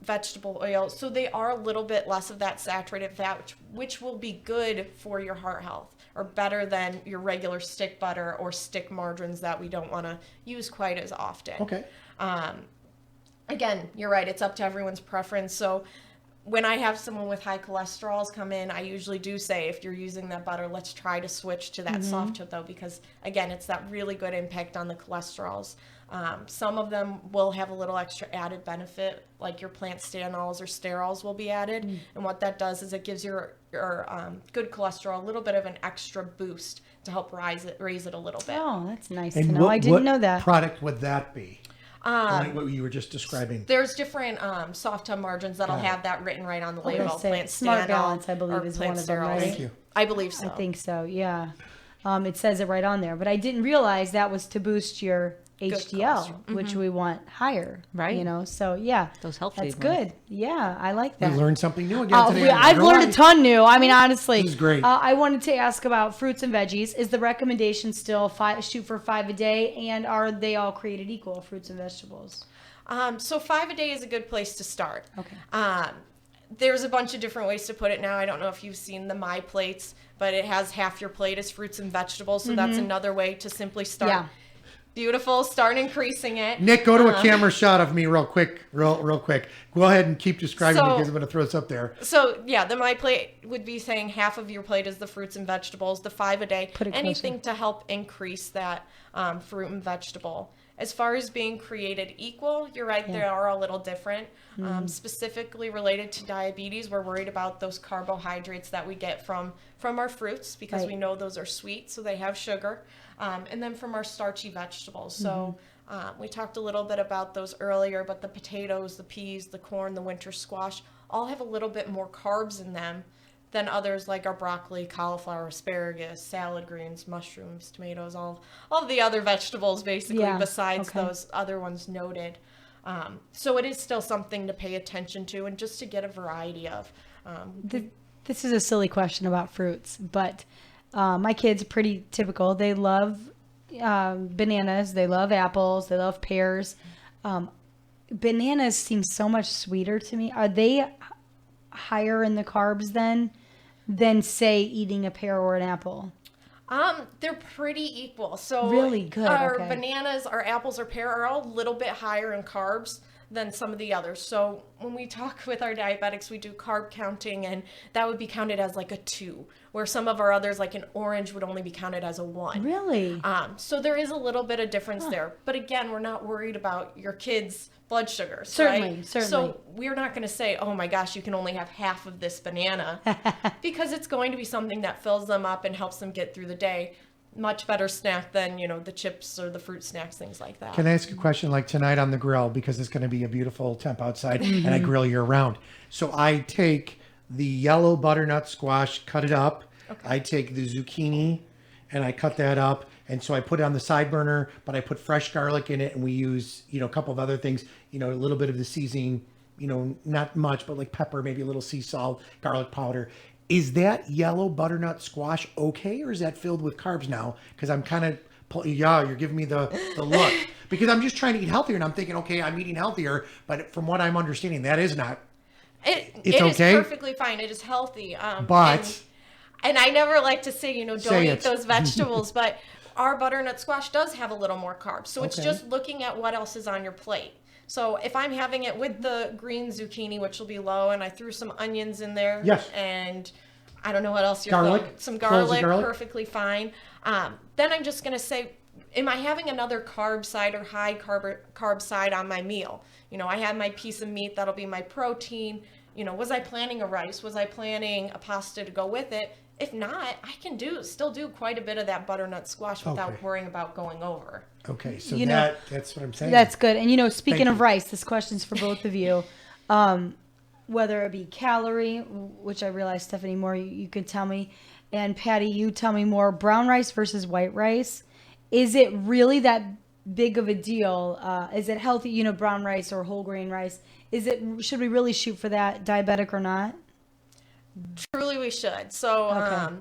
vegetable oil. So they are a little bit less of that saturated fat, which will be good for your heart health, or better than your regular stick butter or stick margarines that we don't want to use quite as often. Okay. Again, you're right. It's up to everyone's preference. So when I have someone with high cholesterols come in, I usually do say, if you're using that butter, let's try to switch to that soft tub though, because again, it's that really good impact on the cholesterols. Some of them will have a little extra added benefit, like your plant stanols or sterols will be added. And what that does is it gives your good cholesterol a little bit of an extra boost to help raise it a little bit. Oh, that's nice And to know. I didn't know that. What product would that be? Like what you were just describing. There's different soft tub margarines that'll have that written right on the label. Plant Smart stanol Balance, I believe, or is plant one of them, sterols. right? Thank you. I believe so. I think so, yeah. It says it right on there, but I didn't realize that was to boost your HDL, which we want higher, Right. You know, so yeah, Those health that's food good. Yeah, I like that. We learned something new again today. I've learned a ton new. I mean, honestly, This is great. I wanted to ask about fruits and veggies. Is the recommendation still shoot for 5 a day, and are they all created equal, fruits and vegetables? So 5 a day is a good place to start. Okay. There's a bunch of different ways to put it now. I don't know if you've seen the My Plates, but it has half your plate as fruits and vegetables. So that's another way to simply start. Yeah. Beautiful. Start increasing it. Nick, go to a camera shot of me real quick. Real quick. Go ahead and keep describing So- because I'm going to throw this up there. So yeah, the My Plate would be saying half of your plate is the fruits and vegetables, the 5 a day, Put it anything to help increase that fruit and vegetable. As far as being created equal, you're right, they are a little different. Specifically related to diabetes, we're worried about those carbohydrates that we get from our fruits, because we know those are sweet, so they have sugar. And then from our starchy vegetables. So we talked a little bit about those earlier, but the potatoes, the peas, the corn, the winter squash, all have a little bit more carbs in them than others, like our broccoli, cauliflower, asparagus, salad greens, mushrooms, tomatoes, all of the other vegetables basically, besides those other ones noted. So it is still something to pay attention to and just to get a variety of. This is a silly question about fruits, but my kids are pretty typical. They love bananas, they love apples, they love pears. Bananas seem so much sweeter to me. Are they higher in the carbs than say eating a pear or an apple? They're pretty equal. So really good. Our bananas, our apples, our pear are all a little bit higher in carbs than some of the others. So when we talk with our diabetics, we do carb counting, and that would be counted as like a 2, where some of our others, like an orange, would only be counted as a 1. Really? So there is a little bit of difference there. But again, we're not worried about your kids' blood sugars, Certainly, right? certainly. So we're not going to say, oh my gosh, you can only have half of this banana, because it's going to be something that fills them up and helps them get through the day. Much better snack than, the chips or the fruit snacks, things like that. Can I ask a question? Like tonight on the grill, because it's going to be a beautiful temp outside and I grill year round. So I take the yellow butternut squash, cut it up. Okay. I take the zucchini and I cut that up. And so I put it on the side burner, but I put fresh garlic in it, and we use, a couple of other things, a little bit of the seasoning, not much, but like pepper, maybe a little sea salt, garlic powder. Is that yellow butternut squash okay, or is that filled with carbs now? Because I'm kind of, you're giving me the look. Because I'm just trying to eat healthier, and I'm thinking, okay, I'm eating healthier, but from what I'm understanding, that is not. It okay? is perfectly fine. It is healthy. But. And I never like to say, don't eat those vegetables, but our butternut squash does have a little more carbs. So it's just looking at what else is on your plate. So if I'm having it with the green zucchini, which will be low, and I threw some onions in there, and I don't know what else you're throwing, some garlic, perfectly fine. Then I'm just going to say, am I having another carb side or high carb side on my meal? I had my piece of meat, that'll be my protein. Was I planning a rice? Was I planning a pasta to go with it? If not, I can still do quite a bit of that butternut squash without worrying about going over. Okay, so that's what I'm saying. That's good. And speaking of rice, this question's for both of you. whether it be calorie, which I realize, Stephanie, more you could tell me, and Patty, you tell me more, brown rice versus white rice. Is it really that big of a deal? Is it healthy, brown rice or whole grain rice? Should we really shoot for that, diabetic or not? Truly we should. So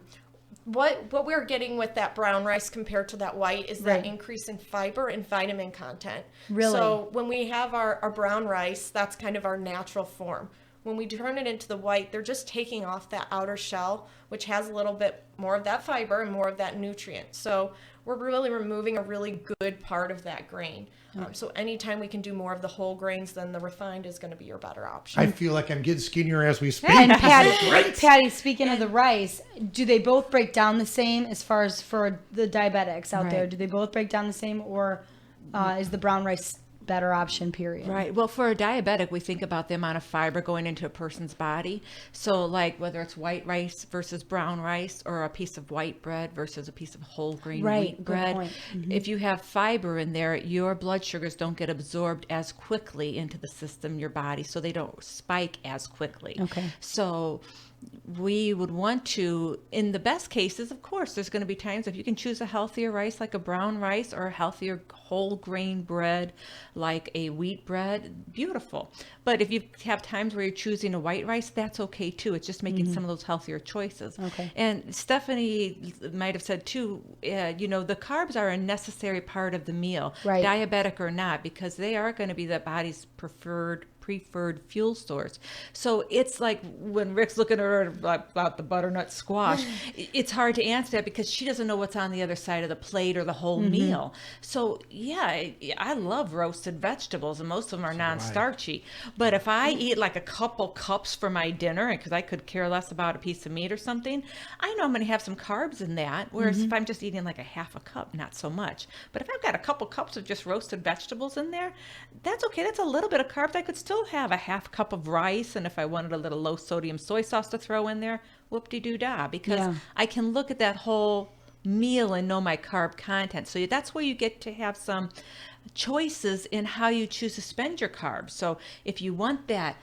what we're getting with that brown rice compared to that white is that increase in fiber and vitamin content. Really? So when we have our brown rice, that's kind of our natural form. When we turn it into the white, they're just taking off that outer shell, which has a little bit more of that fiber and more of that nutrient. So we're really removing a really good part of that grain. So anytime we can do more of the whole grains, then the refined is going to be your better option. I feel like I'm getting skinnier as we speak. And Patty, speaking of the rice, do they both break down the same as far as for the diabetics out there? Do they both break down the same, or is the brown rice better option, period? Right. Well, for a diabetic, we think about the amount of fiber going into a person's body. So like whether it's white rice versus brown rice, or a piece of white bread versus a piece of whole grain wheat bread. If you have fiber in there, your blood sugars don't get absorbed as quickly into the system, your body, so they don't spike as quickly. Okay. So we would want to, in the best cases, of course, there's going to be times if you can choose a healthier rice like a brown rice, or a healthier whole grain bread like a wheat bread, beautiful. But if you have times where you're choosing a white rice, that's okay too. It's just making some of those healthier choices. Okay. And Stephanie might have said too, the carbs are a necessary part of the meal, diabetic or not, because they are going to be the body's preferred fuel source. So it's like when Rick's looking at her about the butternut squash, it's hard to answer that because she doesn't know what's on the other side of the plate or the whole meal. So yeah, I love roasted vegetables, and most of them are non-starchy. But if I eat like a couple cups for my dinner, because I could care less about a piece of meat or something, I know I'm going to have some carbs in that. Whereas if I'm just eating like a half a cup, not so much. But if I've got a couple cups of just roasted vegetables in there, that's okay. That's a little bit of carbs. I could still have a half cup of rice, and if I wanted a little low sodium soy sauce to throw in there, whoop-de-doo-dah, because I can look at that whole meal and know my carb content. So that's where you get to have some choices in how you choose to spend your carbs. So if you want that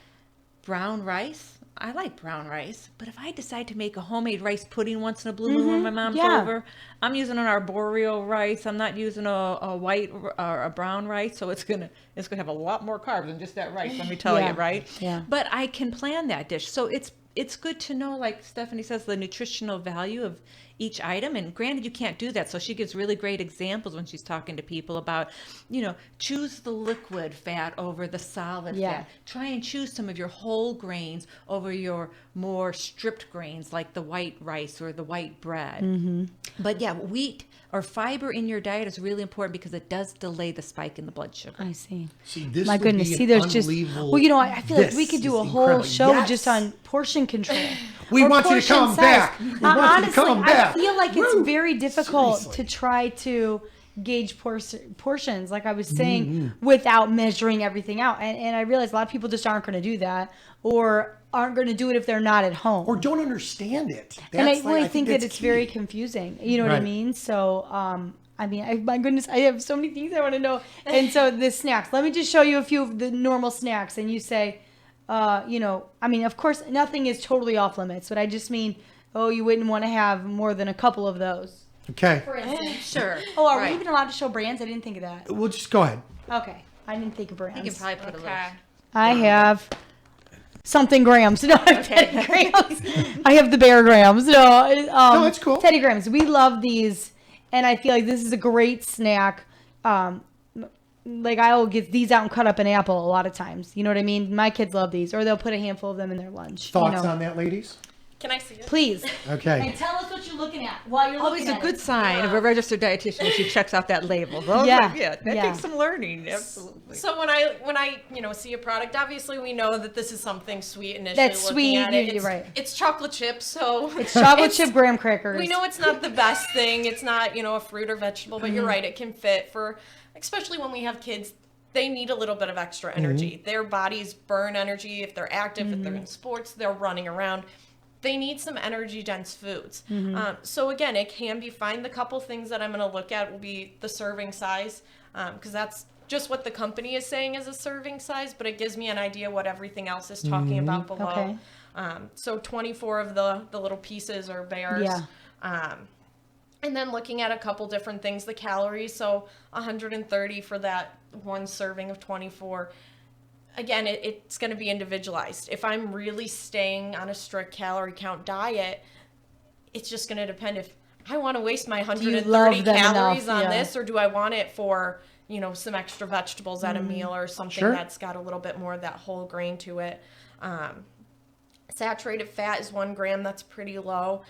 brown rice, I like brown rice, but if I decide to make a homemade rice pudding once in a blue moon when my mom's over, I'm using an arboreal rice. I'm not using a white or a brown rice, so it's gonna have a lot more carbs than just that rice. Let me tell you, right? Yeah. But I can plan that dish, so it's good to know, like Stephanie says, the nutritional value of each item. And granted, you can't do that. So she gives really great examples when she's talking to people about, choose the liquid fat over the solid fat. Try and choose some of your whole grains over your more stripped grains like the white rice or the white bread. But yeah, wheat or fiber in your diet is really important because it does delay the spike in the blood sugar. I see. This My would goodness. be See, an there's just, unbelievable- I feel like we could do a whole incredible. show just on portion control. We or want you to portion come size. back. We want you to Honestly, come back. I feel like it's very difficult Seriously. to try to gauge portions, like I was saying, without measuring everything out. And I realize a lot of people just aren't going to do that, or aren't going to do it if they're not at home. Or don't understand it. And I That's really like- think that that's it's key. very confusing. You know what I mean? So, my goodness, I have so many things I want to know. And so the snacks, let me just show you a few of the normal snacks. And you say, of course, nothing is totally off limits, but I just mean, you wouldn't want to have more than a couple of those. Okay. For instance. Sure. Oh, are we even allowed to show brands? I didn't think of that. Well, just go ahead. Okay. I didn't think of brands. You can probably put a little. I have something grams. No, I have Teddy Grahams. I have the Bear Grahams. No, it's cool. Teddy Grahams. We love these, and I feel like this is a great snack. Like I'll get these out and cut up an apple a lot of times. You know what I mean? My kids love these, or they'll put a handful of them in their lunch. Thoughts on that, ladies? Can I see it? Please. Okay. And tell us what you're looking at while you're Always looking a at good it. sign of a registered dietitian when she checks out that label. That takes some learning. Absolutely. So when I see a product, obviously we know that this is something sweet initially. That's sweet. At it. You're right. It's chocolate chips, so It's chocolate chip graham crackers. we know it's not the best thing. It's not a fruit or vegetable, but you're right. It can fit for, especially when we have kids. They need a little bit of extra energy. Their bodies burn energy if they're active, if they're in sports, they're running around. They need some energy-dense foods. So again, it can be fine. The couple things that I'm going to look at will be the serving size, because that's just what the company is saying is a serving size, but it gives me an idea what everything else is talking about below. Okay. So 24 of the little pieces are bears. Yeah. And then looking at a couple different things, the calories, so 130 for that one serving of 24. Again, it's going to be individualized. If I'm really staying on a strict calorie count diet, it's just going to depend if I want to waste my 130 calories on this, or do I want it for, some extra vegetables at a meal or something that's got a little bit more of that whole grain to it. Saturated fat is 1 gram. That's pretty low.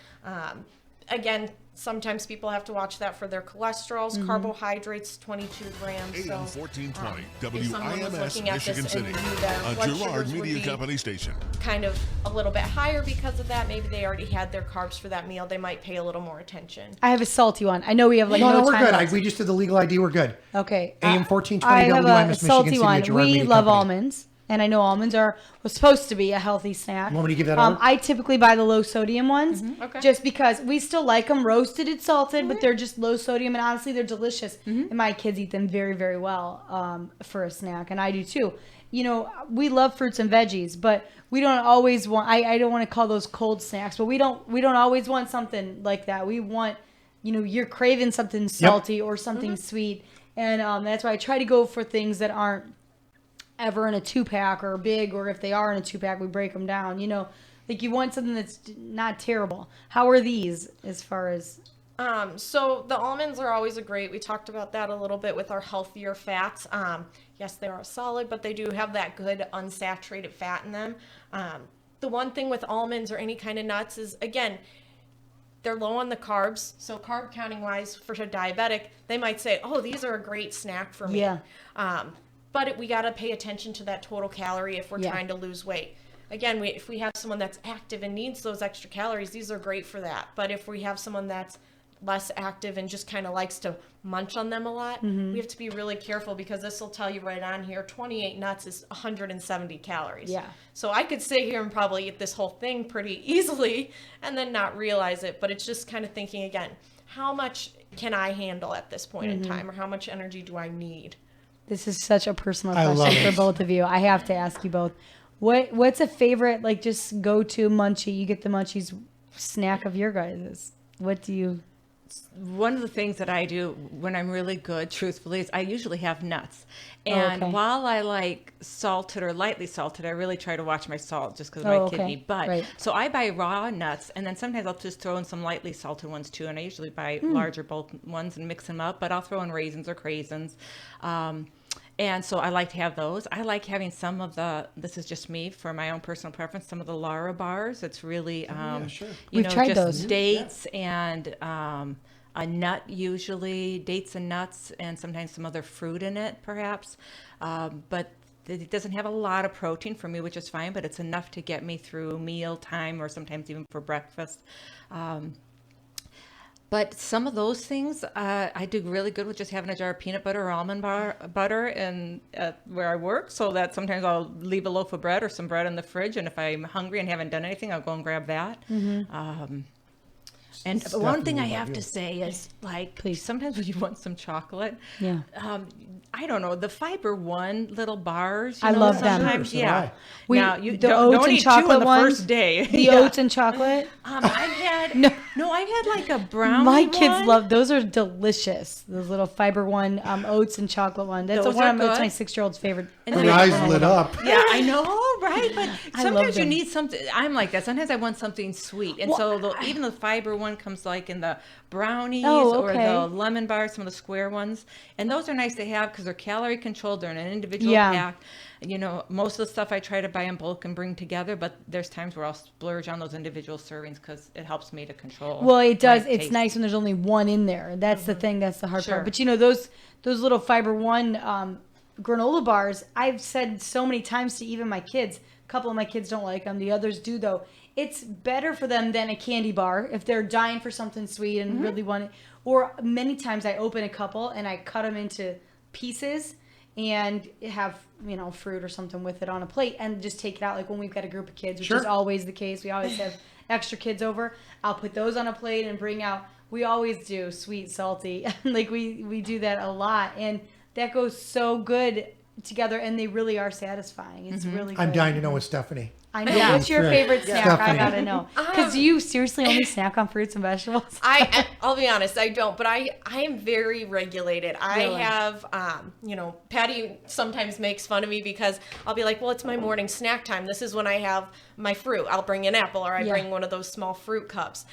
Again, sometimes people have to watch that for their cholesterols. Carbohydrates, 22 grams. AM 1420, if someone was WIMS, looking at Michigan this City, and knew their a blood Girard sugars would Media be Company station. kind of a little bit higher because of that, maybe they already had their carbs for that meal, they might pay a little more attention. I have a salty one. I know we have no, we're time good. left. We just did the legal ID. We're good. Okay. AM 1420, I have WIMS, a salty Michigan City, one. a Girard We Media love Company. almonds. And I know almonds are supposed to be a healthy snack. You want me to give that over? I typically buy the low sodium ones, Okay. just because we still like them roasted and salted, but they're just low sodium, and honestly, they're delicious. And my kids eat them very, very well for a snack, and I do too. We love fruits and veggies, but we don't always want. I don't want to call those cold snacks, but we don't always want something like that. We want, you're craving something salty or something sweet, and that's why I try to go for things that aren't ever in a 2-pack or big, or if they are in a 2-pack, we break them down. Like you want something that's not terrible. How are these as far as? So the almonds are always we talked about that a little bit with our healthier fats. Yes, they are solid, but they do have that good unsaturated fat in them. The one thing with almonds or any kind of nuts is, again, they're low on the carbs. So carb counting wise for a diabetic, they might say, oh, these are a great snack for me. Yeah. But we got to pay attention to that total calorie if we're trying to lose weight. Again, if we have someone that's active and needs those extra calories, these are great for that. But if we have someone that's less active and just kind of likes to munch on them a lot, we have to be really careful, because this will tell you right on here, 28 nuts is 170 calories. Yeah. So I could sit here and probably eat this whole thing pretty easily and then not realize it. But it's just kind of thinking, again, how much can I handle at this point in time, or how much energy do I need? This is such a personal question for both of you. I have to ask you both. What's a favorite, like, just go-to munchie? You get the munchies snack of your guys'. What do you? One of the things that I do when I'm really good, truthfully, is I usually have nuts. And while I like salted or lightly salted, I really try to watch my salt just because of my kidney. But so I buy raw nuts, and then sometimes I'll just throw in some lightly salted ones too. And I usually buy larger bulk ones and mix them up. But I'll throw in raisins or craisins. And so I like to have those. I like having some of this is just me for my own personal preference, some of the Lara bars. It's really, We've tried those. Dates and a nut, usually dates and nuts, and sometimes some other fruit in it, perhaps. But it doesn't have a lot of protein for me, which is fine, but it's enough to get me through meal time or sometimes even for breakfast. But some of those things I do really good with just having a jar of peanut butter or almond butter and where I work, so that sometimes I'll leave a loaf of bread or some bread in the fridge, and if I'm hungry and haven't done anything, I'll go and grab that. And one thing I have to say is, like, sometimes when you want some chocolate, I don't know, the Fiber One little bars. I love them. Sometimes, yeah. Now you the don't oats and eat chocolate two on the ones, first day. The oats and chocolate. I've had I've had like a brownie. My kids one. love those. Are delicious. Those little Fiber One oats and chocolate one. That's Those one are of my good. 6-year-old's favorite. And Her eyes lit up. Yeah, I know, right? But I love sometimes you them. need something. I'm like that. Sometimes I want something sweet, and even the Fiber one comes like in the brownies or the lemon bars, some of the square ones, and those are nice to have because they're calorie controlled. They're in an individual pack. You know, most of the stuff I try to buy in bulk and bring together, but there's times where I'll splurge on those individual servings because it helps me to control. Well, it does. It's taste. nice when there's only one in there. That's the thing. That's the hard part. But you know, those little Fiber One granola bars, I've said so many times to even my kids. A couple of my kids don't like them. The others do, though. It's better for them than a candy bar if they're dying for something sweet and really want it. Or many times I open a couple and I cut them into pieces and have, you know, fruit or something with it on a plate and just take it out. Like when we've got a group of kids, which is always the case. We always have extra kids over. I'll put those on a plate and bring out. We always do sweet, salty. Like we do that a lot. And that goes so good together, and they really are satisfying. It's really good. I'm dying to know with Stephanie. I know. What's your favorite snack? Stephanie. I gotta know. Because do you seriously only snack on fruits and vegetables? I'll be honest, I don't, but I am very regulated. Really? I have, Patty sometimes makes fun of me because I'll be like, well, it's my morning snack time. This is when I have my fruit. I'll bring an apple or I bring one of those small fruit cups.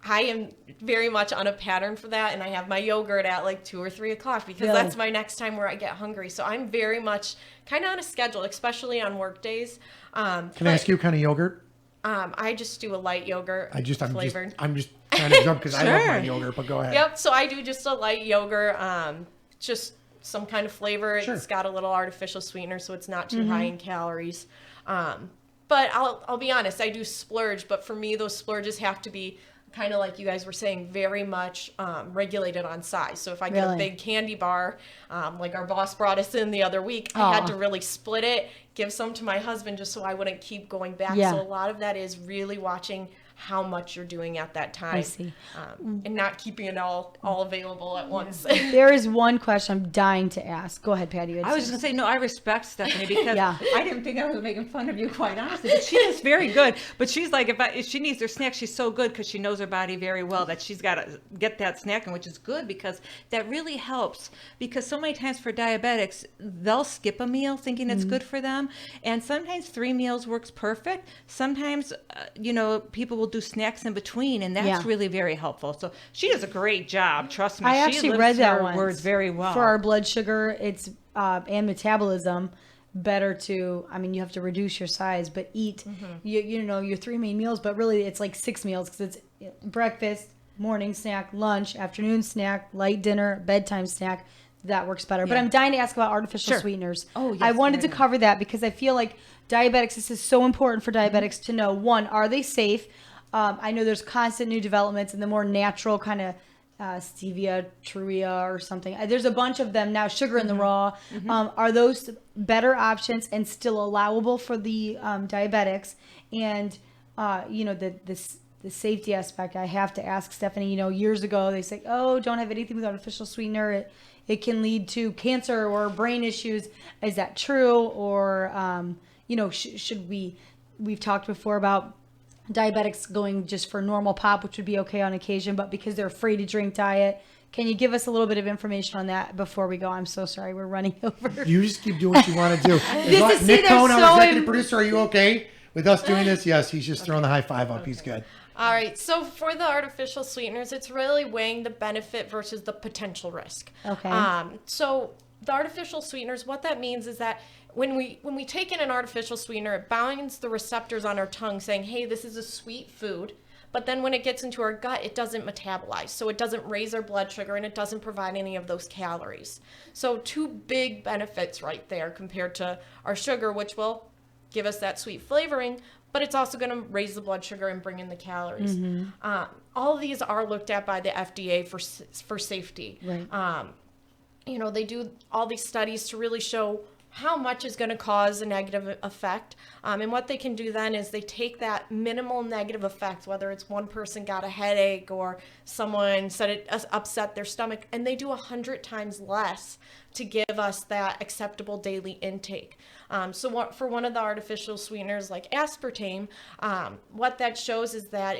I am very much on a pattern for that, and I have my yogurt at like 2 or 3 o'clock because that's my next time where I get hungry. So I'm very much kind of on a schedule, especially on work days. Can I ask you what kind of yogurt? I just do a light yogurt flavored. I'm just trying to jump because I love my yogurt, but go ahead. Yep, so I do just a light yogurt, just some kind of flavor. Sure. It's got a little artificial sweetener, so it's not too high in calories. But I'll be honest, I do splurge, but for me, those splurges have to be kind of like you guys were saying, very much regulated on size. So if I get a big candy bar, like our boss brought us in the other week, I had to really split it, give some to my husband just so I wouldn't keep going back. So a lot of that is really watching how much you're doing at that time. I see. And not keeping it all available at once. There is one question I'm dying to ask. Go ahead, Patty. I was just going to say, no, I respect Stephanie because I didn't think I was making fun of you, quite honestly. But she is very good. But she's like, if she needs her snack, she's so good because she knows her body very well that she's got to get that snack, which is good because that really helps. Because so many times for diabetics, they'll skip a meal thinking it's good for them. And sometimes 3 meals works perfect. Sometimes, people will do snacks in between, and that's really very helpful. So she does a great job. Trust me. I actually read that one. Words very well. For our blood sugar, it's and metabolism, better to. I mean, you have to reduce your size, but eat. Your 3 main meals, but really it's like 6 meals because it's breakfast, morning snack, lunch, afternoon snack, light dinner, bedtime snack. That works better. But I'm dying to ask about artificial sweeteners. Oh, yes. I wanted to cover that because I feel like diabetics. This is so important for diabetics to know. One, are they safe? I know there's constant new developments and the more natural kind of stevia, truia, or something. There's a bunch of them now. Sugar in the raw. Are those better options and still allowable for the diabetics? And the safety aspect, I have to ask Stephanie. Years ago they say, "Oh, don't have anything with artificial sweetener. It can lead to cancer or brain issues." Is that true? Or should we? We've talked before about diabetics going just for normal pop, which would be okay on occasion, but because they're afraid to drink diet. Can you give us a little bit of information on that before we go? I'm so sorry, we're running over. You just keep doing what you want to do. Nick Cohn, our executive producer, are you okay with us doing this? Yes, he's just throwing the high five up. He's good. All right, so for the artificial sweeteners, it's really weighing the benefit versus the potential risk. Okay. So the artificial sweeteners, what that means is that when we take in an artificial sweetener, it binds the receptors on our tongue saying, hey, this is a sweet food. But then when it gets into our gut, it doesn't metabolize. So it doesn't raise our blood sugar and it doesn't provide any of those calories. So 2 big benefits right there compared to our sugar, which will give us that sweet flavoring, but it's also going to raise the blood sugar and bring in the calories. All of these are looked at by the FDA for safety. Right. They do all these studies to really show how much is going to cause a negative effect. And what they can do then is they take that minimal negative effect, whether it's one person got a headache or someone said it upset their stomach, and they do 100 times less to give us that acceptable daily intake. So for one of the artificial sweeteners like aspartame, what that shows is that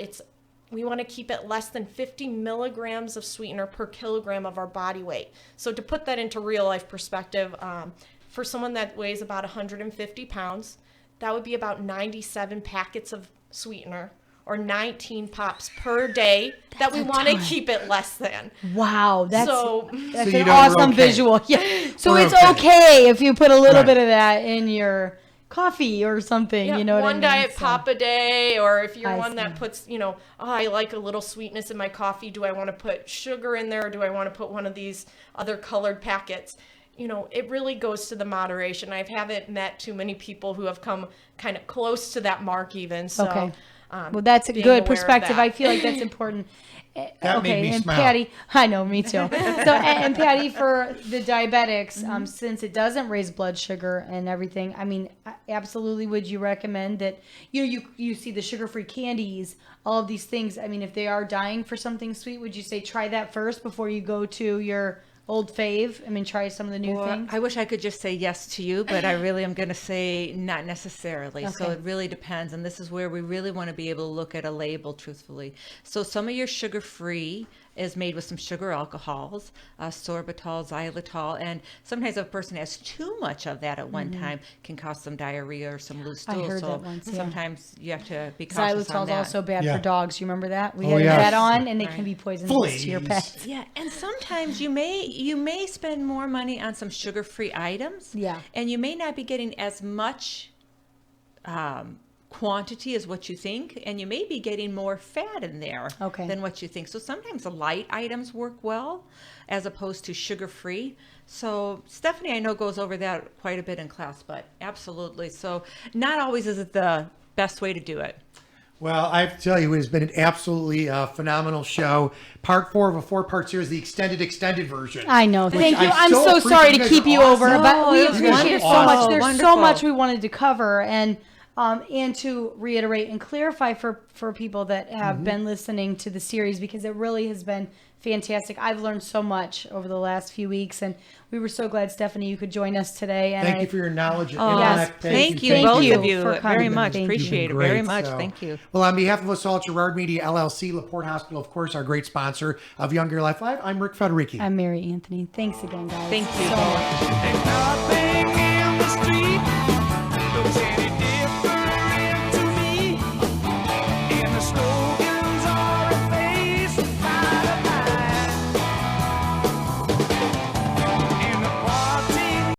we want to keep it less than 50 milligrams of sweetener per kilogram of our body weight. So to put that into real life perspective, for someone that weighs about 150 pounds, that would be about 97 packets of sweetener or 19 pops per day that we want to keep it less than. Wow, that's an know awesome okay. visual. Yeah. So We're it's okay. okay if you put a little bit of that in your coffee or something, Yeah, you know what I mean? one diet pop a day, or if you're I one see. that puts, I like a little sweetness in my coffee. Do I want to put sugar in there, or do I want to put one of these other colored packets? It really goes to the moderation. I haven't met too many people who have come kind of close to that mark even. So, Okay. Well, that's a being good aware of perspective. that. I feel like that's important. That made me and smile. Patty, I know, me too. So, and Patty, for the diabetics, since it doesn't raise blood sugar and everything, I mean, absolutely, would you recommend that? You see the sugar-free candies, all of these things. I mean, if they are dying for something sweet, would you say try that first before you go to your old fave? I mean, try some of the new things. I wish I could just say yes to you, but I really am going to say not necessarily. So Okay. it really depends. And this is where we really want to be able to look at a label truthfully. So some of your sugar-free is made with some sugar alcohols, sorbitol, xylitol, and sometimes if a person has too much of that at one time can cause some diarrhea or some loose I stool. heard so that once, yeah. sometimes you have to be cautious on Xylitol's that. also bad Yeah. for dogs. You remember that? We Oh, had yes. that on, and it can be poisonous to your Please. pet. Yeah, and sometimes you may spend more money on some sugar-free items. Yeah. And you may not be getting as much quantity as what you think, and you may be getting more fat in there than what you think. So sometimes the light items work well as opposed to sugar-free. So Stephanie, I know, goes over that quite a bit in class, but absolutely. So not always is it the best way to do it. Well, I have to tell you, it has been an absolutely phenomenal show. Part 4 of a 4-part series, the extended version. I know. Which Thank you. I I'm so appreciate. sorry You to guys keep are you awesome. over, but we No, it was appreciate it so wonderful. much. There's so Wonderful. much we wanted to cover, and to reiterate and clarify for people that have been listening to the series, because it really has been fantastic. I've learned so much over the last few weeks, and we were so glad, Stephanie, you could join us today. And Thank you for your knowledge and Oh, intellect. thank you, Thank both you of you, for coming. very much. Thank you. Appreciate it You've been very great, much. so. Thank you. Well, on behalf of us all at Gerard Media LLC, LaPorte Hospital, of course, our great sponsor of Younger Life Live, I'm Rick Federici. I'm Mary Anthony. Thanks again, guys. Thank you. So much. And nothing